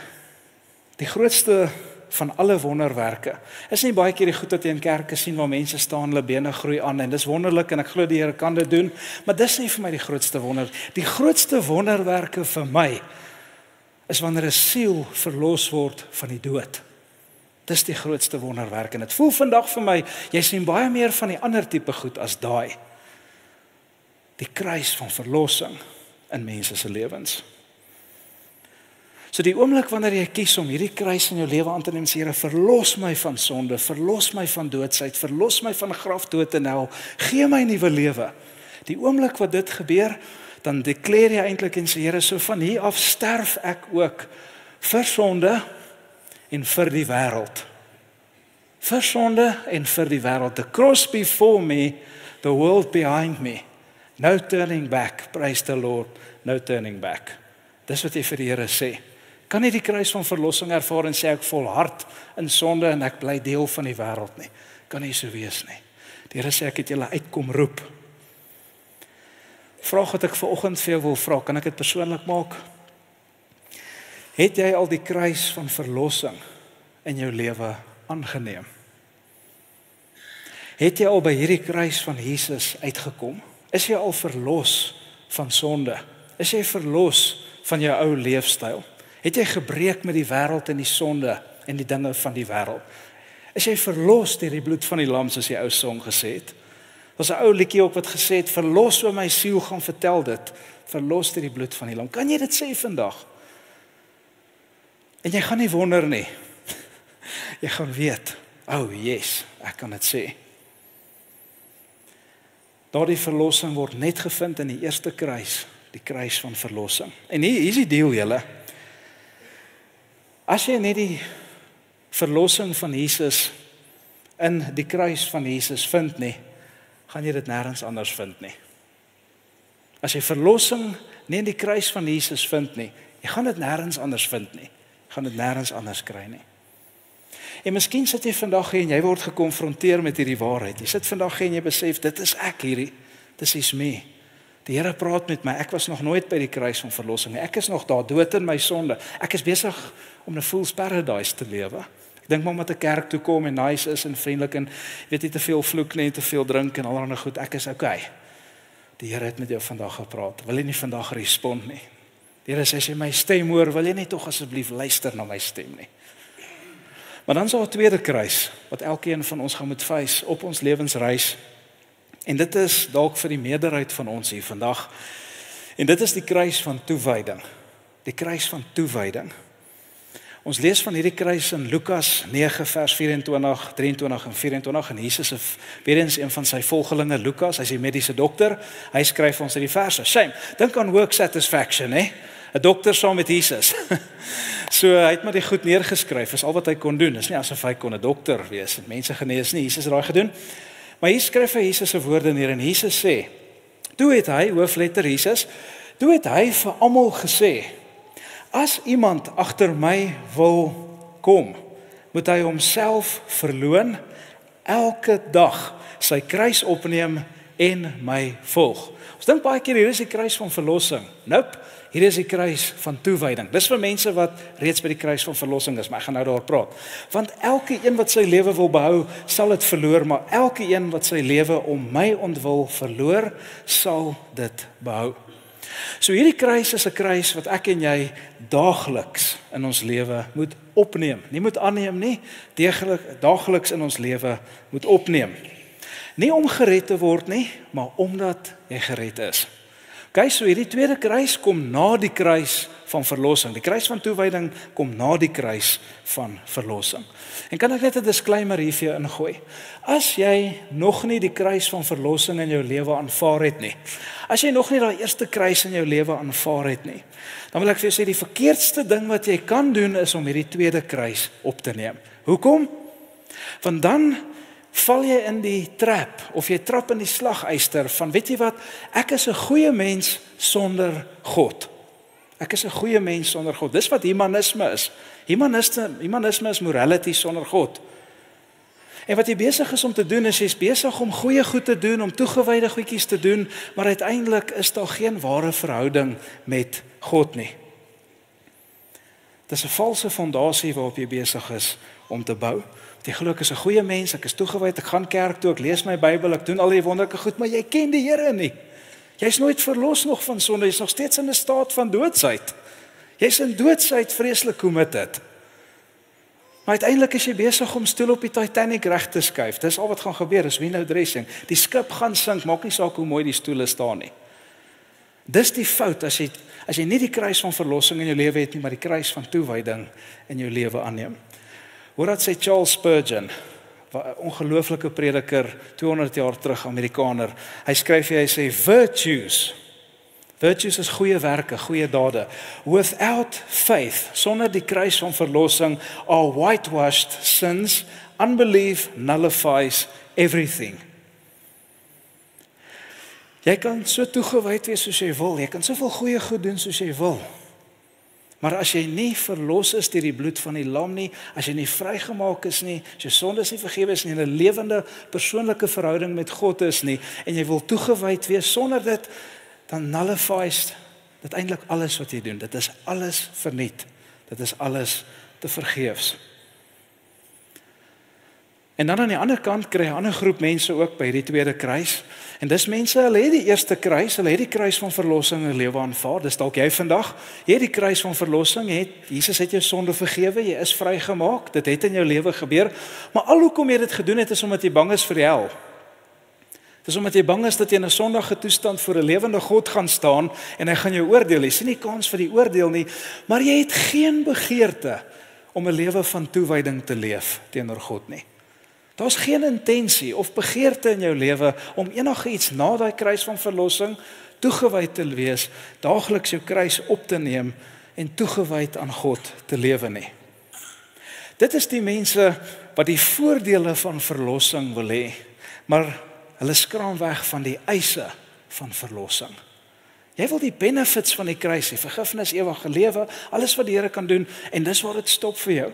Die grootste van alle wonderwerke is nie baie keer die goed wat jy in kerke sien waar mense staan, hulle bene groei aan en dis wonderlik en ek glo die Here kan dit doen, maar dis nie vir my die grootste wonder. Die grootste wonderwerke vir my is wanneer 'n siel verlos word van die dood. Dis die grootste wonderwerk en dit voel vandag vir my, jy sien baie meer van die ander tipe goed as daai. Die kruis van verlossing in mense se lewens. So die oomblik wanneer jy kies om hierdie kruis in jou lewe aan te neem, sê Here, verlos my van sonde, verlos my van doodsheid, verlos my van grafdood en hel, gee my nuwe lewe. Die oomblik wat dit gebeur, dan dekleer jy eintlik en sê Here, so van hier af sterf ek ook vir sonde en vir die wêreld. Vir sonde en vir die wêreld. The cross before me, the world behind me. No turning back, praise the Lord, no turning back. Dis wat jy vir die Here sê. Kan nie die kruis van verlossing ervaar en sê ek volhard in sonde en ek bly deel van die wêreld nie. Kan nie so wees nie. Die Here sê ek het julle uitkom roep. Vraag wat ek vanoggend vir jou wil vra, kan ek dit persoonlik maak? Het jy al die kruis van verlossing in jou lewe aangeneem? Het jy al by hierdie kruis van Jesus uitgekom? Is jy al verlos van sonde? Is jy verlos van jou ou leefstyl? Het jy gebreek met die wêreld en die sonde en die dinge van die wêreld? Is jy verlos deur die bloed van die lam soos die ou song gesê het? Daar's 'n ou liedjie ook wat gesê het, verlos o my siel, gaan vertel dit, verlos deur die bloed van die lam. Kan jy dit sê vandag? En jy gaan nie wonder nie. Jy gaan weet, yes, ek kan dit sê. Daardie verlossing word net gevind in die eerste kruis, die kruis van verlossing. En hier is die deal julle. As jy net die verlossing van Jesus in die kruis van Jesus vind nie, gaan jy dit nêrens anders vind nie. As jy verlossing nie in die kruis van Jesus vind nie, jy gaan dit nêrens anders vind nie. Jy gaan dit nêrens anders kry nie. En miskien sit jy vandag hier en jy word gekonfronteer met hierdie waarheid. Jy sit vandag hier en jy besef, dit is ek hierdie, this is me. Die Here praat met my, ek was nog nooit by die kruis van verlossing nie. Ek is nog daar dood in my sonde. Ek is besig om 'n fool's paradise te lewe. Ek dink maar omdat 'n kerk toe kom en nice is en vriendelik en weet nie te veel vloek nie, te veel drink en allerlei goed, ek is okay. Die Here het met jou vandag gepraat. Wil jy nie vandag respond nie? Die Here sê as jy my stem hoor, wil jy nie tog asseblief luister na my stem nie. Maar dan is daar 'n tweede kruis wat elkeen van ons gaan moet face op ons lewensreis. En dit is dalk vir die meerderheid van ons hier vandag. En dit is die kruis van toewyding. Die kruis van toewyding. Ons lees van hierdie kruis in Lukas 9 vers 24, 23 en 24 en Jesus is weer eens een van sy volgelinge Lukas, hy's 'n mediese dokter. Hy skryf ons hierdie verse. Shame, dink aan work satisfaction, hè? 'n Dokter saam met Jesus. So hy het maar die goed neergeskryf, is al wat hy kon doen. Dis nie asof hy kon 'n dokter wees en mense genees nie. Jesus het daai gedoen. Maar hier skryf hy Jesus se woorde neer en Jesus sê: "Toe het hy, hoofletter Jesus, toe het hy vir almal gesê: As iemand agter my wil kom, moet hy homself verloon, elke dag sy kruis opneem en my volg." Ons dink baie keer hier is die kruis van verlossing. Nope, hier is die kruis van toewyding. Dis vir mense wat reeds by die kruis van verlossing is, maar ek gaan nou daaroor praat. Want elke een wat sy lewe wil behou, sal dit verloor, maar elke een wat sy lewe om my ontwil verloor, sal dit behou. So hierdie kruis is 'n kruis wat ek en jy daagliks in ons lewe moet opneem. Nie moet aanneem nie, daagliks in ons lewe moet opneem. Nie om gered te word nie, maar omdat jy gered is. Okay, so hierdie tweede kruis kom na die kruis van verlossing. Die kruis van toewyding kom na die kruis van verlossing. En kan ek net 'n disclaimer hier vir jou ingooi? As jy nog nie die kruis van verlossing in jou lewe aanvaar het nie, as jy nog nie daai eerste kruis in jou lewe aanvaar het nie, dan wil ek vir jou sê die verkeerdste ding wat jy kan doen is om hierdie tweede kruis op te neem. Hoekom? Want dan val jy in die trap of jy trap in die slagyster van weet jy wat, ek is 'n goeie mens sonder God. Ek is 'n goeie mens sonder God. Dis wat humanisme is. Humanisme is morality sonder God. En wat jy besig is om te doen is jy's besig om goeie goed te doen, om toegewyde goedjies te doen, maar uiteindelik is daar geen ware verhouding met God nie. Dis 'n valse fondasie waarop jy besig is om te bou. Jy glo ek is 'n goeie mens, ek is toegewyd, ek gaan kerk toe, ek lees my Bybel, ek doen al die wonderlike goed, maar jy ken die Here nie. Jy's nooit verlos nog van sonde, jy's nog steeds in 'n staat van doodsheid. Jy's in doodsheid vreeslik committed. Maar uiteindelik is jy besig om stoel op die Titanic reg te skuif. Dis al wat gaan gebeur, is window dressing. Die skip gaan sink, maak nie saak hoe mooi die stoele staan nie. Dis die fout as jy nie die kruis van verlossing in jou lewe het nie, maar die kruis van toewyding in jou lewe aanneem. Hoor dat sê Charles Spurgeon, 'n ongelooflike prediker 200 jaar terug, Amerikaner. Hy skryf hy sê virtues is goeie werke, goeie dade. Without faith, sonder die kruis van verlossing, are whitewashed sins. Unbelief nullifies everything. Jy kan so toegewyd wees soos jy wil, jy kan soveel goeie goed doen soos jy wil. Maar as jy nie verlos is deur die bloed van die lam nie, as jy nie vrygemaak is nie, as jou sondes nie vergewe is nie, en 'n lewende persoonlike verhouding met God is nie, en jy wil toegewyd wees sonder dit, dan nullifies dit eintlik alles wat jy doen. Dit is alles verniet. Dit is alles te vergeefs. En dan aan die ander kant kry 'n ander groep mense ook by die tweede kruis. En dis mense, hulle het die eerste kruis, hulle het die kruis van verlossing in lewe aanvaar. Dis dalk jy vandag. Jy het die kruis van verlossing, Jesus het jou sonde vergewe, jy is vrygemaak. Dit het in jou lewe gebeur. Maar al hoekom jy dit gedoen het is omdat jy bang is vir die hel. Dis omdat jy bang is dat jy in 'n sondige toestand voor 'n lewende God gaan staan en hy gaan jou oordeel. Jy sien nie kans vir die oordeel nie, maar jy het geen begeerte om 'n lewe van toewyding te leef teenoor God nie. Daar's geen intensie of begeerte in jou lewe om enigiets na daai kruis van verlossing toegewyd te wees, daagliks jou kruis op te neem en toegewyd aan God te lewe nie. Dit is die mense wat die voordele van verlossing wil hê, maar hulle skraam weg van die eise van verlossing. Jy wil die benefits van die kruis, die vergifnis, ewige lewe, alles wat die Here kan doen, en dis waar dit stop vir jou.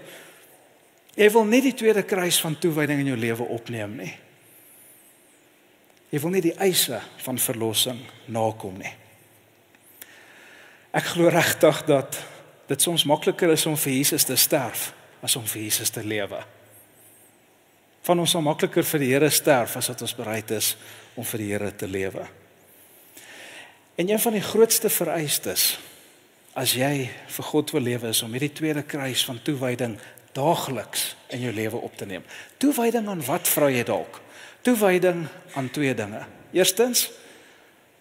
Jy wil nie die tweede kruis van toewyding in jou lewe opneem nie. Jy wil nie die eise van verlossing nakom nie. Ek glo regtig dat dit soms makliker is om vir Jesus te sterf as om vir Jesus te lewe. Van ons sal makliker vir die Here sterf as wat ons bereid is om vir die Here te lewe. En een van die grootste vereistes as jy vir God wil lewe is om hierdie tweede kruis van toewyding daagliks in jou lewe op te neem. Toewyding aan wat, vra jy dalk? Toewyding aan twee dinge. Eerstens,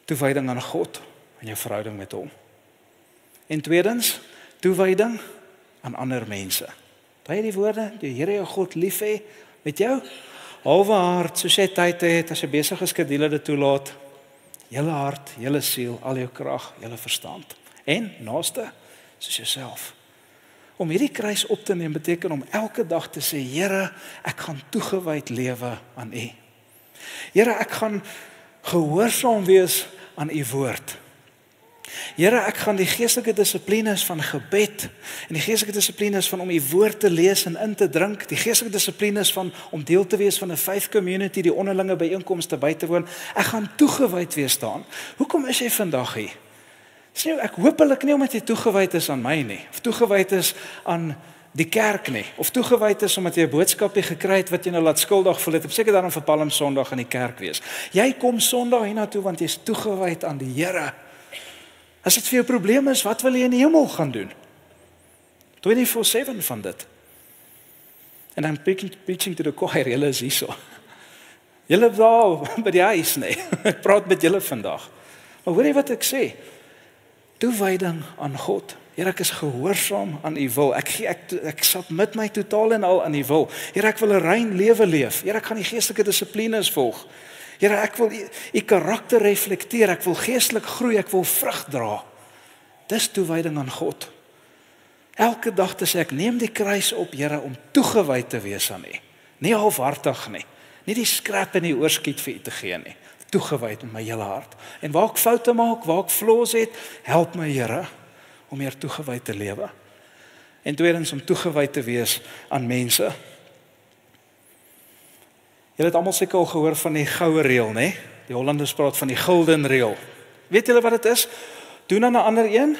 toewyding aan God en jou verhouding met hom. En tweedens, toewyding aan ander mense. Daai die woorde, die Here jou God lief hê met jou halwe hart, soos jy tyd het, as jy besig is skedule dit toelaat, julle hart, julle siel, al jou krag, julle verstand. En naaste, soos jouself. Om hierdie kruis op te neem beteken om elke dag te sê, Here, ek gaan toegewyd lewe aan U. Here, ek gaan gehoorsaam wees aan U woord. Here, ek gaan die geestelike dissiplines van gebed en die geestelike dissiplines van om U woord te lees en in te drink, die geestelike dissiplines van om deel te wees van 'n faith community, die onderlinge byeenkomste by te woon, ek gaan toegewyd wees daaraan. Hoekom is jy vandag hier? Sien, ek hopelik nie omdat jy toegewyd is aan my nie, of toegewyd is aan die kerk nie, of toegewyd is omdat jy 'n boodskapie gekry het wat jy nou laat skuldig voel het, seker daarom vir Palm Sondag in die kerk wees. Jy kom Sondag hiernatoe want jy's toegewyd aan die Here. As dit vir jou probleem is, wat wil jy in die hemel gaan doen? 24/7 van dit. And I'm preaching to the choir, julle is hierso. Julle daar by die huis, nee. Ek praat met julle vandag. Maar hoor jy wat ek sê? Toewyding aan God. Here, ek is gehoorsaam aan U wil. Ek submit my totaal en al aan U wil. Here, ek wil 'n rein lewe leef. Here, ek gaan die geestelike dissiplines volg. Here, ek wil U karakter reflekteer. Ek wil geestelik groei, ek wil vrug dra. Dis toewyding aan God. Elke dag te sê ek neem die kruis op, Here, om toegewyd te wees aan U. Nie halfhartig nie. Nie die skrap in die oorskiet vir U te gee nie. Toegewyd met my hele hart. En waar ek foute maak, waar ek flaws het, help my Here om meer toegewyd te lewe. En tweedens om toegewyd te wees aan mense. Julle het almal seker al gehoor van die goue reël, né? Die Hollanders praat van die golden reël. Weet julle wat dit is? Doen aan 'n ander een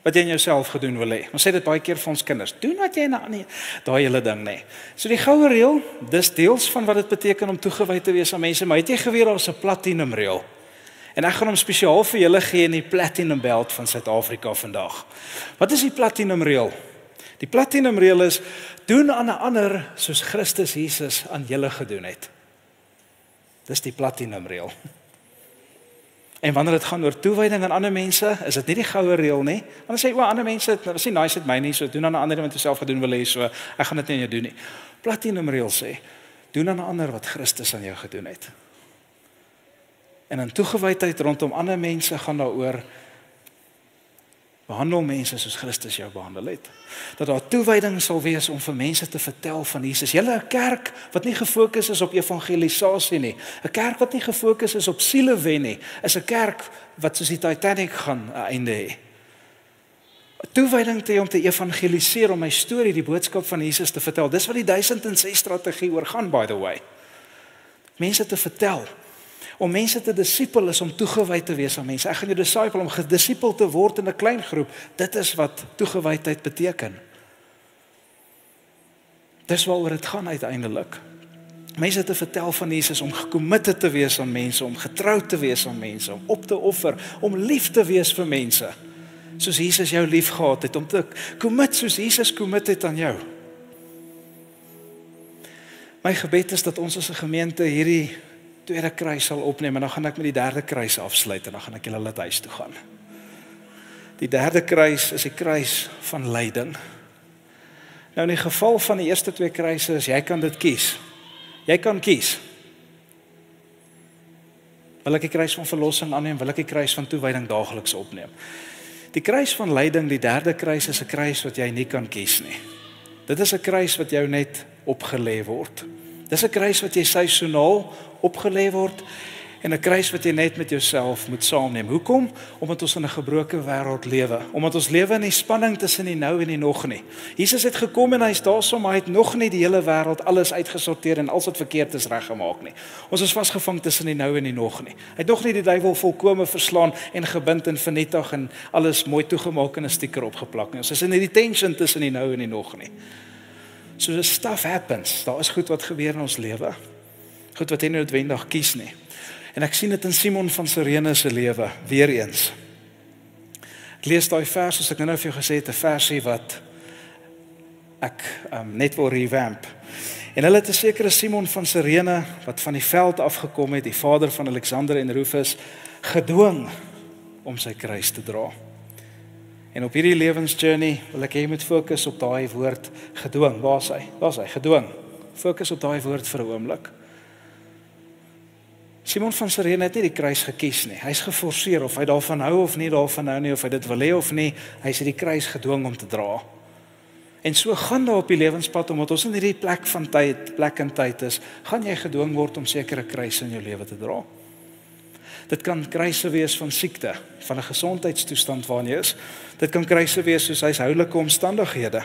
wat jy in jouself gedoen wil hê. Ons sê dit baie keer vir ons kinders. Doen wat jy aan 'n ander, daai hele ding, né? So die goue reël, dis deels van wat dit beteken om toegewyd te wees aan mense, maar het jy geweet daar's 'n platinum reël? En ek gaan hom spesiaal vir julle gee in die Platinum Belt van Suid-Afrika vandag. Wat is die Platinum reël? Die Platinum reël is doen aan 'n ander soos Christus Jesus aan julle gedoen het. Dis die Platinum reël. En wanneer dit gaan oor toewyding aan ander mense, is dit nie die goue reël nie. Want dan sê ander mense, dit is nie nice met my nie, so doen aan 'n ander wat jy self gedoen wil hê, so ek gaan dit nie aan jou doen nie. Platinum reël sê, doen aan 'n ander wat Christus aan jou gedoen het. En in toegewydheid rondom ander mense gaan daaroor behandel mense soos Christus jou behandel het. Dat daar toewyding sal wees om vir mense te vertel van Jesus. Julle 'n kerk wat nie gefokus is op evangelisasie nie. 'n Kerk wat nie gefokus is op siele wen nie, is 'n kerk wat soos die Titanic gaan 'n einde hê. toewyding te hê om te evangeliseer, om my storie, die boodskap van Jesus te vertel. Dis wat die 1006 strategie oor gaan, by the way. Mense te vertel. Om mense te disipel is om toegewy te wees aan mense. Ek gaan jou disipel om gedisipel te word in 'n klein groep. Dit is wat toegewydheid beteken. Dis waaroor dit gaan uiteindelik. Mense te vertel van Jesus, om gecommitted te wees aan mense, om getrou te wees aan mense, om op te offer, om lief te wees vir mense. Soos Jesus jou lief gehad het, om te commit soos Jesus commit het aan jou. My gebed is dat ons as 'n gemeente hierdie tweede kruis sal opneem, en dan gaan ek met die derde kruis afsluit, en dan gaan ek julle laat huis toe gaan. Die derde kruis is die kruis van lyding. Nou in die geval van die eerste twee kruise is, jy kan dit kies. Jy kan kies. Wil ek die kruis van verlossing aanneem, wil ek die kruis van toewyding daagliks opneem. Die kruis van lyding, die derde kruis, is 'n kruis wat jy nie kan kies nie. Dit is 'n kruis wat jou net opgelê word. Dis 'n kruis wat jy seisoonaal opgelê word, en 'n kruis wat jy net met jouself moet saamneem. Hoekom? Omdat ons in 'n gebroke wêreld lewe. Omdat ons lewe in die spanning tussen die nou en die nog nie. Jesus het gekom en hy's daarso, maar hy het nog nie die hele wêreld alles uitgesorteer en alles wat verkeerd is reggemaak nie. Ons is vasgevang tussen die nou en die nog nie. Hy het nog nie die duiwel volkome verslaan en gebind en vernietig en alles mooi toegemaak en 'n sticker opgeplak nie. Ons is in die tension tussen die nou en die nog nie. So stuff happens. Daar is goed wat gebeur in ons lewe. Goed wat jy nie noodwendig kies nie. En ek sien dit in Simon van Cyrene se lewe, weer eens. Ek lees daai vers, soos ek nou vir jou gesê het, 'n versie wat ek net wil revamp. En hulle het 'n sekere Simon van Cyrene, wat van die veld afgekom het, die vader van Alexander en Rufus, gedwing om sy kruis te dra. En op hierdie lewensjourney wil ek hê jy moet fokus op daai woord gedwing. Waar is hy? Waar is hy? Gedwing. Fokus op daai woord vir 'n oomblik. Simon van Cyrene het nie die kruis gekies nie. Hy's geforseer, of hy daarvan hou of nie daarvan hou nie, of hy dit wil hê of nie, hy's die kruis gedwing om te dra. En so gaan daar op die lewenspad, omdat ons in hierdie plek en tyd is, gaan jy gedwing word om sekere kruise in jou lewe te dra. Dit kan kruise wees van siekte, van 'n gesondheidstoestand waarin jy is. Dit kan kruise wees soos huishoudelike omstandighede.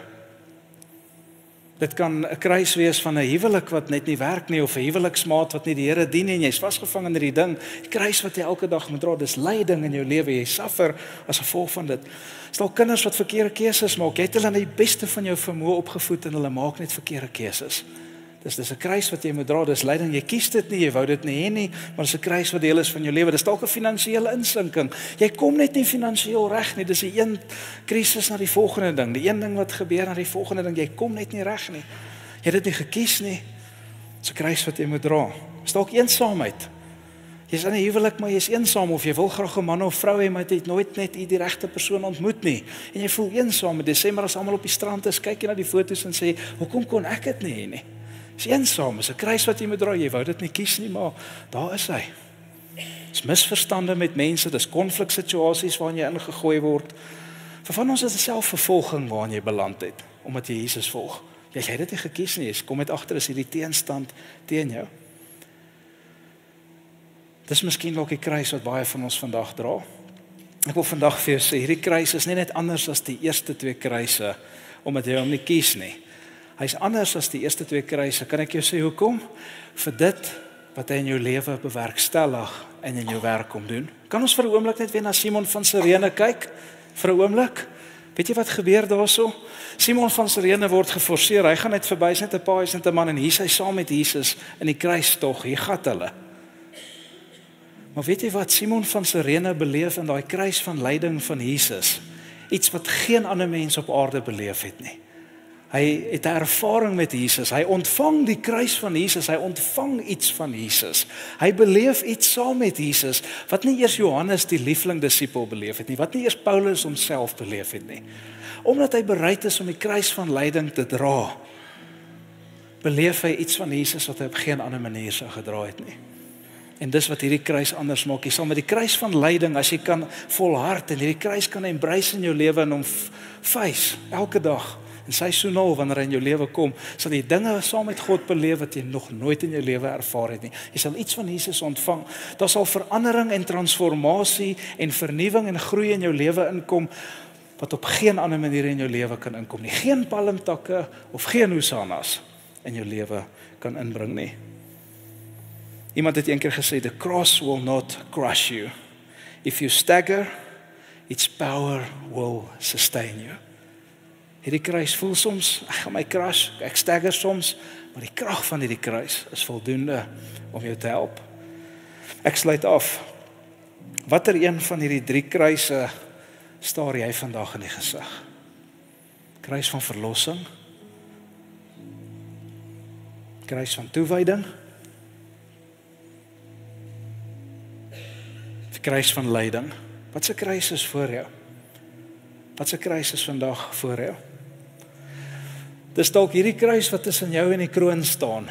Dit kan 'n kruis wees van 'n huwelik wat net nie werk nie, of 'n huweliksmaat wat nie die Here dien nie, en jy's vasgevang in hierdie ding. Die kruis wat jy elke dag moet dra, dis lyding in jou lewe, jy suffer as gevolg van dit. Is daar kinders wat verkeerde keuses maak? Jy het hulle aan die beste van jou vermoë opgevoed en hulle maak net verkeerde keuses. Dis 'n kruis wat jy moet dra, dis lyding. Jy kies dit nie, jy wou dit nie hê nie, maar dis 'n kruis wat deel is van jou lewe. Dis dalk 'n finansiële insinking. Jy kom net nie finansiëel reg nie. Dis die een krisis na die volgende ding. Die een ding wat gebeur na die volgende ding. Jy kom net nie reg nie. Jy het dit nie gekies nie. Dis 'n kruis wat jy moet dra. Dis dalk eensaamheid. Jy's in 'n huwelik, maar jy's eensaam, of jy wil graag 'n man of vrou hê, maar jy het nooit net die regte persoon ontmoet nie. En jy voel eensaam. In Desember as almal op die strand is, kyk jy na die foto's en sê, "Hoekom kon ek dit nie hê nie?" Dis eensaam, is 'n kruis wat jy moet dra. Jy wou dit nie kies nie, maar daar is hy. Dis misverstande met mense, dis konfliksituasies waarin jy ingegooi word. Vir van ons is dit selfvervolging waarin jy beland het, omdat jy Jesus volg. Jy het dit nie gekies nie, jy kom met agter is hierdie teenstand teen jou. Dis miskien dalk die kruis wat baie van ons vandag dra. Ek wil vandag vir jou sê, hierdie kruis is nie net anders as die eerste twee kruise, omdat jy hom nie kies nie. Hy's anders as die eerste twee kruise. Kan ek jou sê hoekom? Vir dit wat hy in jou lewe bewerkstellig en in jou werk kom doen. Kan ons vir 'n oomblik net weer na Simon van Cyrene kyk? Vir 'n oomblik? Weet jy wat gebeur daarso? Simon van Cyrene word geforseer. Hy gaan net verby, hy's net 'n pa, hy's net 'n man, en hier hy saam met Jesus in die kruistog. Hier gat hulle. Maar weet jy wat Simon van Cyrene beleef in daai kruis van lyding van Jesus? Iets wat geen ander mens op aarde beleef het nie. Hy het 'n ervaring met Jesus. Hy ontvang die kruis van Jesus. Hy ontvang iets van Jesus. Hy beleef iets saam met Jesus wat nie eers Johannes die liefling disipel beleef het nie, wat nie eers Paulus homself beleef het nie. Omdat hy bereid is om die kruis van lyding te dra, beleef hy iets van Jesus wat hy op geen ander manier sou gedra het nie. En dis wat hierdie kruis anders maak. Jy sal met die kruis van lyding, as jy kan volhard en hierdie kruis kan embrace in jou lewe en hom face elke dag. En seisoonaal wanneer hy in jou lewe kom, sal jy dinge saam met God beleef wat jy nog nooit in jou lewe ervaar het nie. Jy sal iets van Jesus ontvang. Daar sal verandering en transformasie en vernuwing en groei in jou lewe inkom wat op geen ander manier in jou lewe kan inkom nie. Geen palmtakke of geen hosannas in jou lewe kan inbring nie. Iemand het eendag gesê, the cross will not crush you. If you stagger, its power will sustain you. Hierdie kruis voel soms, ek gaan my crush, ek stagger soms, maar die krag van hierdie kruis is voldoende om jou te help. Ek sluit af. Watter een van hierdie 3 kruise staar jy vandag in die gesig? Kruis van verlossing, kruis van toewyding, kruis van lyding. Wat se kruis is voor jou? Wat se kruis is vandag voor jou? Dis dalk hierdie kruis wat tussen jou en die kroon staan.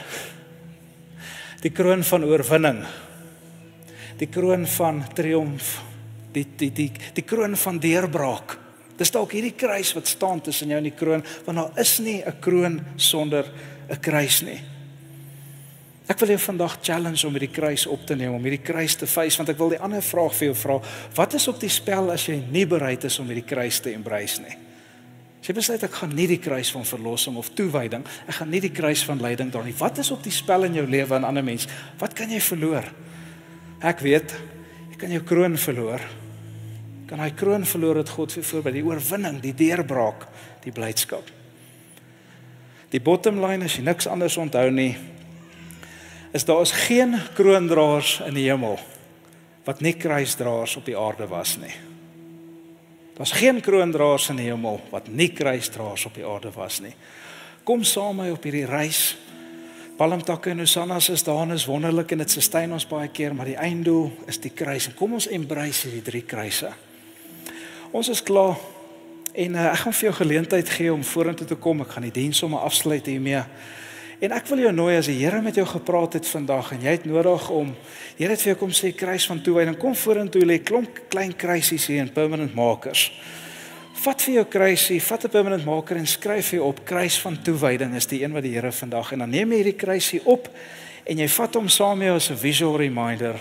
Die kroon van oorwinning. Die kroon van triomf. Die kroon van deurbraak. Dis dalk hierdie kruis wat staan tussen jou en die kroon, want daar is nie 'n kroon sonder 'n kruis nie. Ek wil jou vandag challenge om hierdie kruis op te neem, om hierdie kruis te face, want ek wil die ander vraag vir jou vra, wat is op die spel as jy nie bereid is om hierdie kruis te embrace nie? As jy besluit, ek gaan nie die kruis van verlossing of toewyding, ek gaan nie die kruis van lyding dra nie, wat is op die spel in jou lewe en ander mens? Wat kan jy verloor? Ek weet, jy kan jou kroon verloor. Kan hy kroon verloor het God vir voorby, die oorwinning, die deurbraak, die blydskap. Die bottom line, as jy niks anders onthou nie, is daar is geen kroondraers in die hemel wat nie kruisdraers op die aarde was nie. Daar's geen kroondraers in die hemel wat nie kruisdraers op die aarde was nie. Kom saam met my op hierdie reis. Palmtakke en hosannas is daar en is wonderlik en dit sustain ons baie keer, maar die einddoel is die kruis. En kom ons embrace hierdie 3 kruise. Ons is klaar en ek gaan vir jou geleentheid gee om vorentoe te kom. Ek gaan die diens sommer afsluit hiermee. En ek wil jou nooi, as die Here met jou gepraat het vandag en jy het nodig om, Here het vir jou kom sê kruis van toewyding, kom vorentoe, lê klomp klein kruisies hier en permanent markers. Vat vir jou kruisie, vat 'n permanent marker en skryf vir jou op, kruis van toewyding is die een wat die Here vandag, en dan neem jy hierdie kruisie op en jy vat hom saam met jou as 'n visual reminder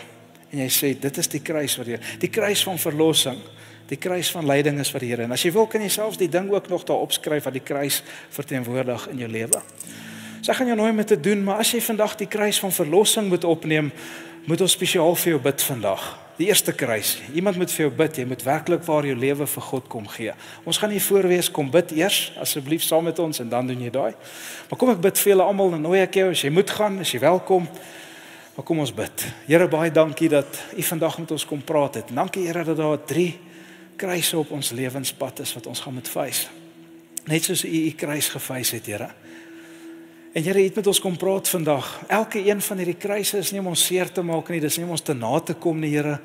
en jy sê dit is die kruis wat die kruis van verlossing, die kruis van lyding is wat die Here, en as jy wil kan jy selfs die ding ook nog daar opskryf wat die kruis verteenwoordig in jou lewe. So ek gaan jou nooi met te doen, maar as jy vandag die kruis van verlossing moet opneem, moet ons spesiaal vir jou bid vandag. Die eerste kruis, iemand moet vir jou bid, jy moet werklik waar jou lewe vir God kom gee. Ons gaan hier voorwees, kom bid eers, asseblief saam met ons, en dan doen jy daai. Maar kom ek bid vir julle almal, en nooi ek jou, as jy moet gaan, as jy welkom, maar kom ons bid. Here, baie dankie dat U vandag met ons kom praat het. Dankie Here dat daar 3 kruise op ons lewenspad is wat ons gaan moet face. Net soos U kruis gefeis het, Here. En Here, U het met ons kom praat vandag. Elke een van hierdie kruise is nie om ons seer te maak nie, dis nie om ons te na te kom nie, Here.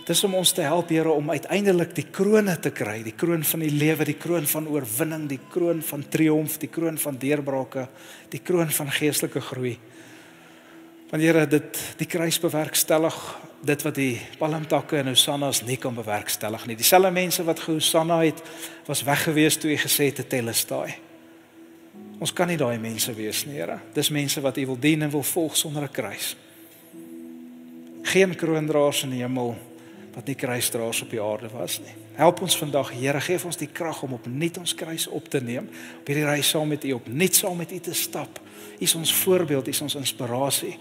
Dis om ons te help, Here, om uiteindelik die krone te kry, die kroon van die lewe, die kroon van oorwinning, die kroon van triomf, die kroon van deurbrake, die kroon van geestelike groei. Want Here, die kruis bewerkstellig dit wat die palmtakke en hosannas nie kan bewerkstellig nie. Dieselfde mense wat gehosanna het, was weggewees toe U gesê het tetelestai. Ons kan nie daai mense wees nie, Here. Dis mense wat U wil dien en wil volg sonder 'n kruis. Geen kroondraers in die hemel wat nie kruisdraers op die aarde was nie. Help ons vandag, Here, gee ons die krag om opnuut ons kruis op te neem, op hierdie reis saam met U, opnuut saam met U te stap. U is ons voorbeeld, U is ons inspirasie.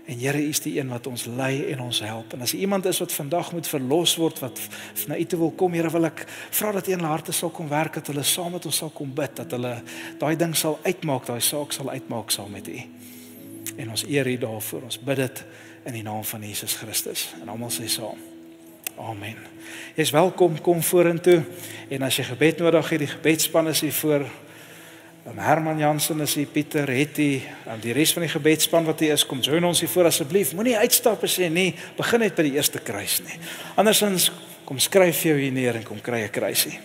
En Here, U is die een wat ons lei en ons help. En as iemand is wat vandag moet verlos word, wat na U toe wil kom, Here, wil ek vra dat U in hulle harte sal kom werk, dat hulle saam met ons sal kom bid, dat hulle daai ding sal uitmaak, daai saak sal uitmaak saam met U. En ons eer U daarvoor. Ons bid dit in die naam van Jesus Christus. En almal sê saam. Amen. Jy is welkom, kom vorentoe. En as jy gebed nodig het, die gebedsspan is hier voor. Herman Jansen is hier, Pieter, Hetty, die res van die gebedsspan wat hier is, kom join ons hier voor asseblief. Moenie uitstap en sê nee, begin net by die eerste kruis nie. Andersins kom skryf jou hier neer en kom kry 'n kruisie.